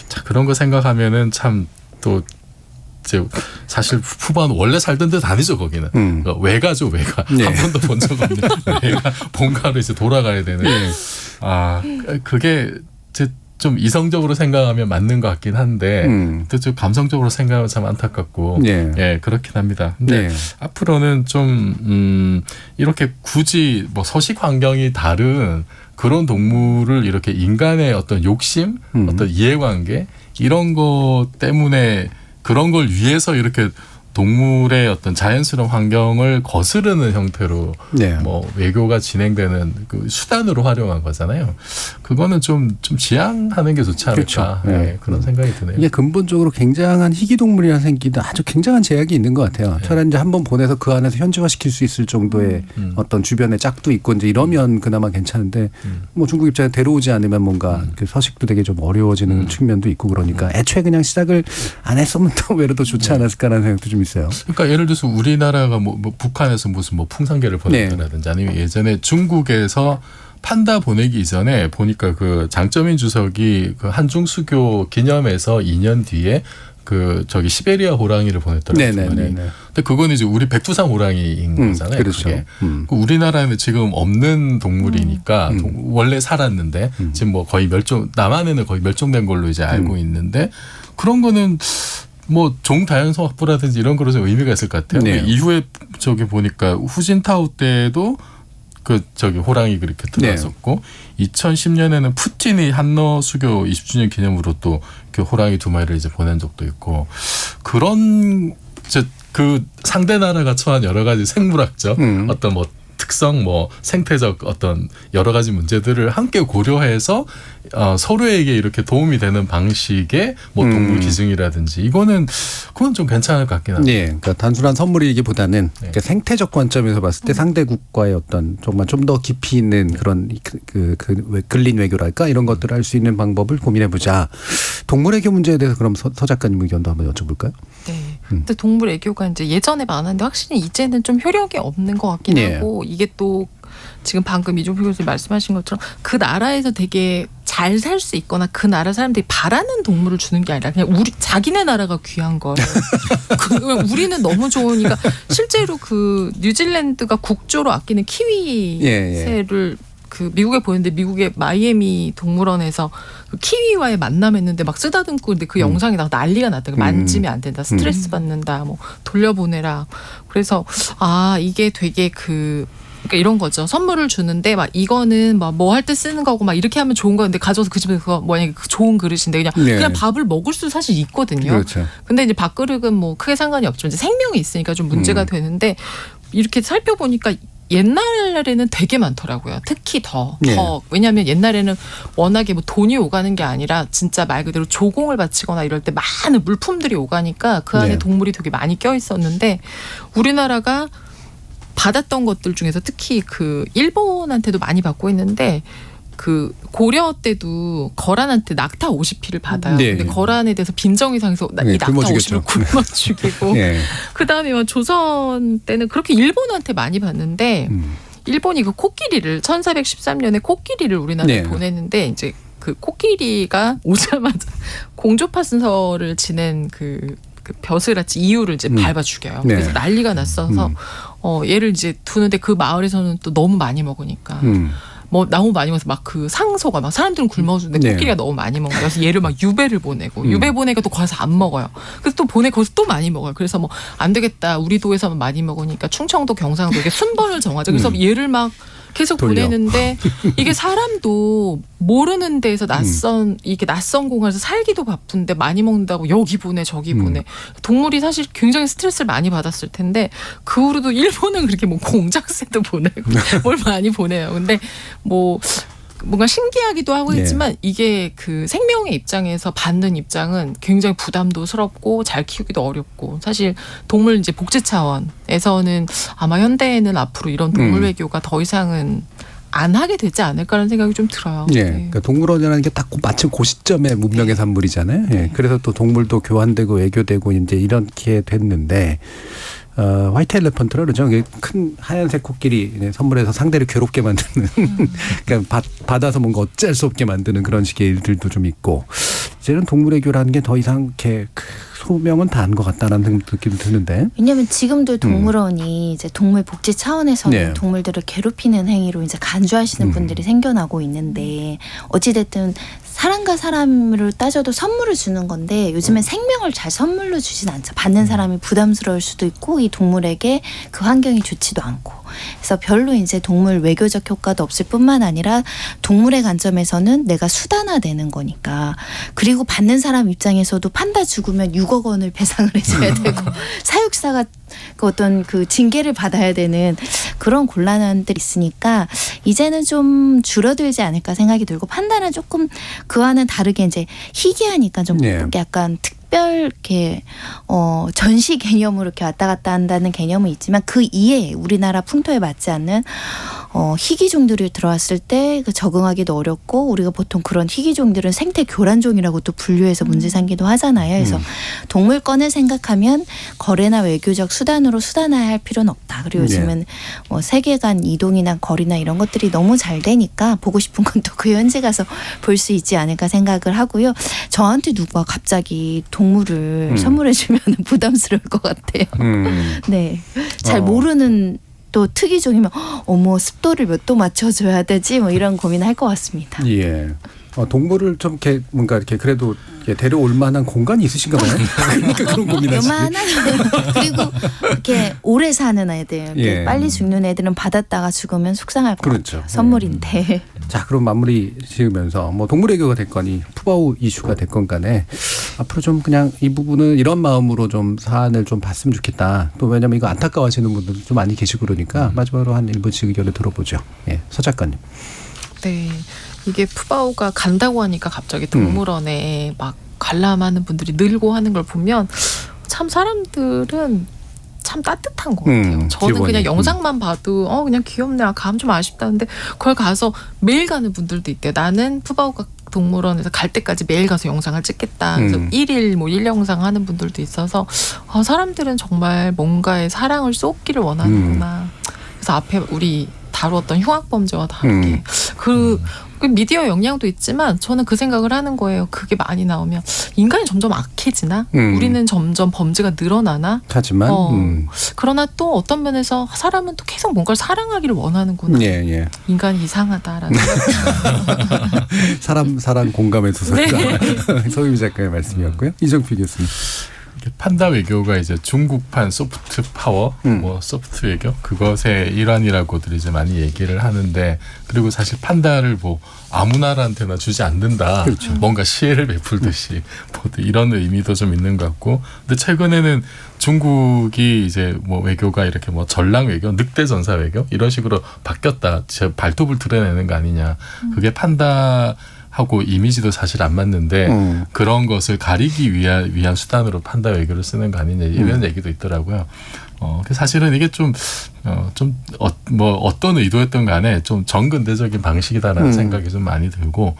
자 그런 거 생각하면은 참 또 이제 사실 푸바오는 원래 살던 데도 아니죠 거기는 외가죠 외가 한 번도 본 적 없는 외가 본가로 이제 돌아가야 되는 그게 좀 이성적으로 생각하면 맞는 것 같긴 한데 또 좀 감성적으로 생각하면 참 안타깝고 그렇긴 합니다. 근데 앞으로는 좀 이렇게 굳이 뭐 서식 환경이 다른 그런 동물을 이렇게 인간의 어떤 욕심, 어떤 이해관계 이런 것 때문에 그런 걸 위해서 이렇게 동물의 어떤 자연스러운 환경을 거스르는 형태로 뭐 외교가 진행되는 그 수단으로 활용한 거잖아요. 그거는 좀 지양하는 게 좋지 않을까 그런 생각이 드네요. 이게 근본적으로 굉장한 희귀동물이라는 생기도 아주 굉장한 제약이 있는 것 같아요. 차라리 이제 한번 보내서 그 안에서 현지화시킬 수 있을 정도의 어떤 주변에 짝도 있고 이제 이러면 그나마 괜찮은데 뭐 중국 입장에 데려오지 않으면 뭔가 그 서식도 되게 좀 어려워지는 측면도 있고 그러니까 애초에 그냥 시작을 안 했으면 또 외로 더 좋지 않았을까라는 생각도 좀 있어요. 그러니까 예를 들어서 우리나라가 뭐 북한에서 무슨 뭐 풍산개를 보냈다라든지 아니면 예전에 중국에서 판다 보내기 이전에 보니까 그 장쩌민 주석이 그 한중 수교 기념해서 2년 뒤에 그 저기 시베리아 호랑이를 보냈더라고요. 근데 그건 이제 우리 백두산 호랑이인 거잖아요. 그렇죠. 우리나라에는 지금 없는 동물이니까 원래 살았는데 지금 뭐 거의 남한에는 거의 멸종된 걸로 이제 알고 있는데 그런 거는 뭐 종다양성 확보라든지 이런 거로 좀 의미가 있을 것 같아요. 이후에 저기 보니까 후진타오 때도 그 저기 호랑이 그렇게 들어왔었고 2010년에는 푸틴이 한러 수교 20주년 기념으로 또 그 호랑이 2마리를 이제 보낸 적도 있고 그런 그 상대 나라가 처한 여러 가지 생물학적 어떤 뭐 특성, 뭐 생태적 어떤 여러 가지 문제들을 함께 고려해서 서로에게 이렇게 도움이 되는 방식의 뭐 동물 기증이라든지 그건 좀 괜찮을 것 같긴 합니다. 그러니까 단순한 선물이기보다는 그러니까 생태적 관점에서 봤을 때 상대국과의 어떤 정말 좀 더 깊이 있는 그런 근린 외교랄까 이런 것들을 할 수 있는 방법을 고민해보자. 동물 애교 문제에 대해서 그럼 서 작가님 의견도 한번 여쭤볼까요? 네. 근데 동물 애교가 이제 예전에 많았는데 확실히 이제는 좀 효력이 없는 것 같긴 하고 이게 또 지금 방금 이종필 교수님 말씀하신 것처럼 그 나라에서 되게 잘 살 수 있거나 그 나라 사람들이 바라는 동물을 주는 게 아니라 그냥 자기네 나라가 귀한 거예요. 우리는 너무 좋으니까 실제로 그 뉴질랜드가 국조로 아끼는 키위 새를 그 미국에 보냈는데 미국의 마이애미 동물원에서 그 키위와의 만남했는데 막 쓰다듬고 근데 그 영상이 나서 난리가 났다. 만지면 안 된다. 스트레스 받는다. 뭐 돌려보내라. 그래서 이게 되게 그러니까 이런 거죠. 선물을 주는데 막 이거는 막 뭐 할 때 쓰는 거고 막 이렇게 하면 좋은 건데 가져와서 그 집에 그거 만약에 좋은 그릇인데 그냥 밥을 먹을 수 사실 있거든요. 그렇죠. 근데 이제 밥그릇은 뭐 크게 상관이 없지만 이제 생명이 있으니까 좀 문제가 되는데 이렇게 살펴보니까 옛날에는 되게 많더라고요. 특히 더. 왜냐하면 옛날에는 워낙에 뭐 돈이 오가는 게 아니라 진짜 말 그대로 조공을 바치거나 이럴 때 많은 물품들이 오가니까 그 안에 동물이 되게 많이 껴 있었는데 우리나라가 받았던 것들 중에서 특히 그 일본한테도 많이 받고 있는데 그 고려 때도 거란한테 낙타 50피를 받아요. 근데 거란에 대해서 빈정이 상해서 이 낙타 50피를 굶어 죽이고 그다음에 조선 때는 그렇게 일본한테 많이 받는데 일본이 그 코끼리를 1413년에 코끼리를 우리나라에 보냈는데 이제 그 코끼리가 오자마자 공조파선서를 지낸 그 벼슬아치 이유를 이제 밟아 죽여요. 네. 그래서 난리가 났어서 얘를 이제 두는데 그 마을에서는 또 너무 많이 먹으니까 뭐 너무 많이 먹어서 막 그 상소가 막 사람들은 굶어 주는데 네. 코끼리가 너무 많이 먹어요. 그래서 얘를 막 유배를 보내고 유배 보내고 또 거기서 안 먹어요. 그래서 또 보내 거기서 또 많이 먹어요. 그래서 뭐 안 되겠다. 우리 도에서만 많이 먹으니까 충청도 경상도 이게 순번을 정하죠. 그래서 얘를 막 계속 돌려. 보내는데 이게 사람도 모르는 데에서 이게 낯선 공간에서 살기도 바쁜데 많이 먹는다고 여기 보내 저기 보내. 동물이 사실 굉장히 스트레스를 많이 받았을 텐데 그 후로도 일본은 그렇게 뭐 공작새도 보내고 뭘 많이 보내요. 근데 뭐 뭔가 신기하기도 하고 네. 했지만 이게 그 생명의 입장에서 받는 입장은 굉장히 부담도스럽고 잘 키우기도 어렵고 사실 동물 이제 복지 차원에서는 아마 현대에는 앞으로 이런 동물 외교가 더 이상은 안 하게 되지 않을까라는 생각이 좀 들어요. 예, 네. 그러니까 동물원이라는 게 딱 마침 그 시점에 문명의 산물이잖아요. 예, 그래서 또 동물도 교환되고 외교되고 이제 이렇게 됐는데 화이트 엘레펀트라 그러죠. 큰 하얀색 코끼리 선물해서 상대를 괴롭게 만드는 그러니까 받아서 뭔가 어쩔 수 없게 만드는 그런 식의 일들도 좀 있고 이제는 동물 외교라는 게 더 이상 이렇게 소명은 다 한 것 같다라는 느낌이 드는데 왜냐하면 지금도 동물원이 이제 동물 복지 차원에서는 네. 동물들을 괴롭히는 행위로 이제 간주하시는 분들이 생겨나고 있는데 어찌됐든 사람과 사람으로 따져도 선물을 주는 건데 요즘엔 생명을 잘 선물로 주진 않죠. 받는 사람이 부담스러울 수도 있고 이 동물에게 그 환경이 좋지도 않고 그래서 별로 이제 동물 외교적 효과도 없을 뿐만 아니라 동물의 관점에서는 내가 수단화되는 거니까 그리고 받는 사람 입장에서도 판다 죽으면 6억 원을 배상을 해줘야 되고 사육사가 그 어떤 그 징계를 받아야 되는 그런 곤란함들이 있으니까 이제는 좀 줄어들지 않을까 생각이 들고 판다는 조금 그와는 다르게 이제 희귀하니까 좀 네. 약간 특별 이렇게 전시 개념으로 이렇게 왔다 갔다 한다는 개념은 있지만 그 이외에 우리나라 풍토에 맞지 않는 희귀종들이 들어왔을 때 그 적응하기도 어렵고 우리가 보통 그런 희귀종들은 생태 교란종이라고 또 분류해서 문제 삼기도 하잖아요. 그래서 동물권을 생각하면 거래나 외교적 수단으로 수단화할 필요는 없다. 그리고 요즘은 뭐 세계간 이동이나 거리나 이런 것들이 너무 잘 되니까 보고 싶은 건 또 그 현지 가서 볼 수 있지 않을까 생각을 하고요. 저한테 누가 갑자기 동물을 선물해 주면 부담스러울 것 같아요. 네, 잘 모르는 또 특이종이면 어머 습도를 몇 도 맞춰줘야 되지 뭐 이런 고민을 할 것 같습니다. 예. 동물을 좀 이렇게 뭔가 이렇게 그래도 이렇게 데려올 만한 공간이 있으신가 봐요. 그러니까 그런 고민하시지. 요만한 그리고 이렇게 오래 사는 애들 이렇게 예. 빨리 죽는 애들은 받았다가 죽으면 속상할 것 그렇죠. 같아요. 선물인데. 자, 그럼 마무리 지으면서 뭐 동물 외교가 됐거니 푸바오 이슈가 됐건 간에 앞으로 좀 그냥 이 부분은 이런 마음으로 좀 사안을 좀 봤으면 좋겠다. 또 왜냐면 이거 안타까워하시는 분들도 좀 많이 계시고 그러니까 마지막으로 한 1분씩 의견을 들어보죠. 예, 서 작가님. 네. 이게 푸바오가 간다고 하니까 갑자기 동물원에 막 관람하는 분들이 늘고 하는 걸 보면 참 사람들은 참 따뜻한 것 같아요. 저는 기본이. 그냥 영상만 봐도 그냥 귀엽네. 가면 좀 아쉽다는데 그걸 가서 매일 가는 분들도 있대요. 나는 푸바오가 동물원에서 갈 때까지 매일 가서 영상을 찍겠다. 그래서 1일 뭐 1영상 하는 분들도 있어서 사람들은 정말 뭔가에 사랑을 쏟기를 원하는구나. 그래서 앞에 우리 다루었던 흉악범죄와 다르게 그 미디어 영향도 있지만 저는 그 생각을 하는 거예요. 그게 많이 나오면 인간이 점점 악해지나? 우리는 점점 범죄가 늘어나나? 하지만 그러나 또 어떤 면에서 사람은 또 계속 뭔가를 사랑하기를 원하는구나. 예. 인간이 이상하다라는 사람 공감의 소설가 서유미 작가의 말씀이었고요. 이정필 교수님. 판다 외교가 이제 중국판 소프트 파워, 뭐 소프트 외교 그것의 일환이라고들 이제 많이 얘기를 하는데 그리고 사실 판다를 뭐 아무 나라한테나 주지 않는다. 그렇죠. 뭔가 시혜를 베풀듯이 뭐 이런 의미도 좀 있는 것 같고. 근데 최근에는 중국이 이제 뭐 외교가 이렇게 뭐 전랑 외교, 늑대 전사 외교 이런 식으로 바뀌었다. 제 발톱을 드러내는 거 아니냐. 그게 판다 하고 이미지도 사실 안 맞는데 그런 것을 가리기 위한 수단으로 판다 외교를 쓰는 거 아니냐 이런 얘기도 있더라고요. 사실은 이게 뭐 어떤 의도였던 간에 좀 정근대적인 방식이다라는 생각이 좀 많이 들고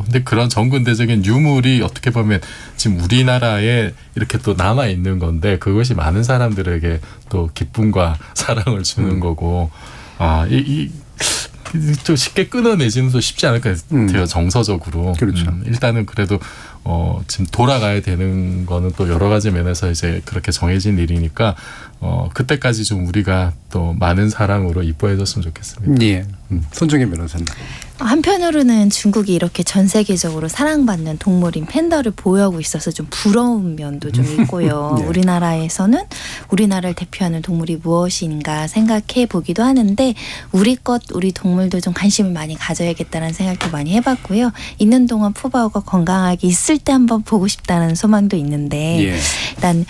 근데 그런 정근대적인 유물이 어떻게 보면 지금 우리나라에 이렇게 또 남아 있는 건데 그것이 많은 사람들에게 또 기쁨과 사랑을 주는 거고 좀 쉽게 끊어내지는 또 쉽지 않을 것 같아요. 정서적으로. 그렇죠. 일단은 그래도 지금 돌아가야 되는 거는 또 여러 가지 면에서 이제 그렇게 정해진 일이니까 그때까지 좀 우리가 또 많은 사랑으로 이뻐해줬으면 좋겠습니다. 예. 손정혜 변호사님. 한편으로는 중국이 이렇게 전 세계적으로 사랑받는 동물인 팬더를 보유하고 있어서 좀 부러운 면도 좀 있고요. 네. 우리나라에서는 우리나라를 대표하는 동물이 무엇인가 생각해 보기도 하는데 우리 동물도 좀 관심을 많이 가져야겠다는 생각도 많이 해봤고요. 있는 동안 푸바오가 건강하게 있을 때 한번 보고 싶다는 소망도 있는데 예. 일단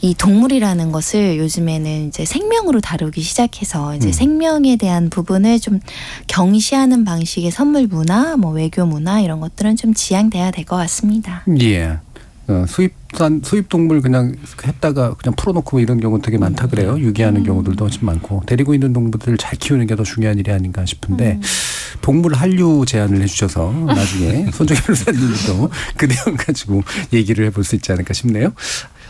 이 동물이라는 것을 요즘에는 이제 생명으로 다루기 시작해서 이제 생명에 대한 부분을 좀 경시하는 방식의 선물 문화, 뭐 외교 문화 이런 것들은 좀 지양돼야 될 것 같습니다. 예. 수입 동물 그냥 했다가 그냥 풀어놓고 이런 경우 되게 많다 그래요. 유기하는 경우들도 훨씬 많고 데리고 있는 동물들을 잘 키우는 게 더 중요한 일이 아닌가 싶은데 동물 한류 제안을 해주셔서 나중에 손정혜 변호사님도 그 내용 가지고 얘기를 해볼 수 있지 않을까 싶네요.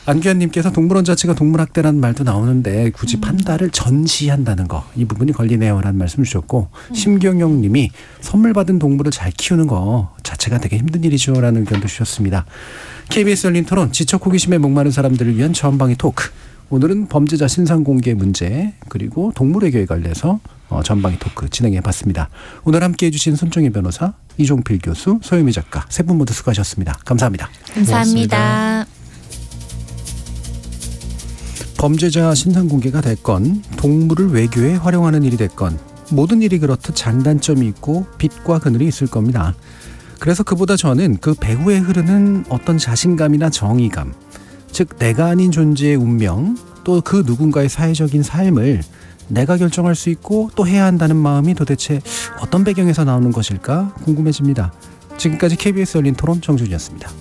안규환님께서 동물원 자체가 동물학대라는 말도 나오는데 굳이 판다를 전시한다는 거 이 부분이 걸리네요라는 말씀 주셨고 심경영님이 선물 받은 동물을 잘 키우는 거 자체가 되게 힘든 일이죠라는 의견도 주셨습니다. KBS 열린 토론 지적 호기심에 목마른 사람들을 위한 전방위 토크. 오늘은 범죄자 신상 공개 문제 그리고 동물외교에 관해서 전방위 토크 진행해봤습니다. 오늘 함께해 주신 손정혜 변호사, 이종필 교수, 소유미 작가 세 분 모두 수고하셨습니다. 감사합니다. 감사합니다. 범죄자 신상 공개가 됐건 동물을 외교에 활용하는 일이 됐건 모든 일이 그렇듯 장단점이 있고 빛과 그늘이 있을 겁니다. 그래서 그보다 저는 그 배후에 흐르는 어떤 자신감이나 정의감, 즉 내가 아닌 존재의 운명, 또 그 누군가의 사회적인 삶을 내가 결정할 수 있고 또 해야 한다는 마음이 도대체 어떤 배경에서 나오는 것일까 궁금해집니다. 지금까지 KBS 열린 토론 정준이었습니다.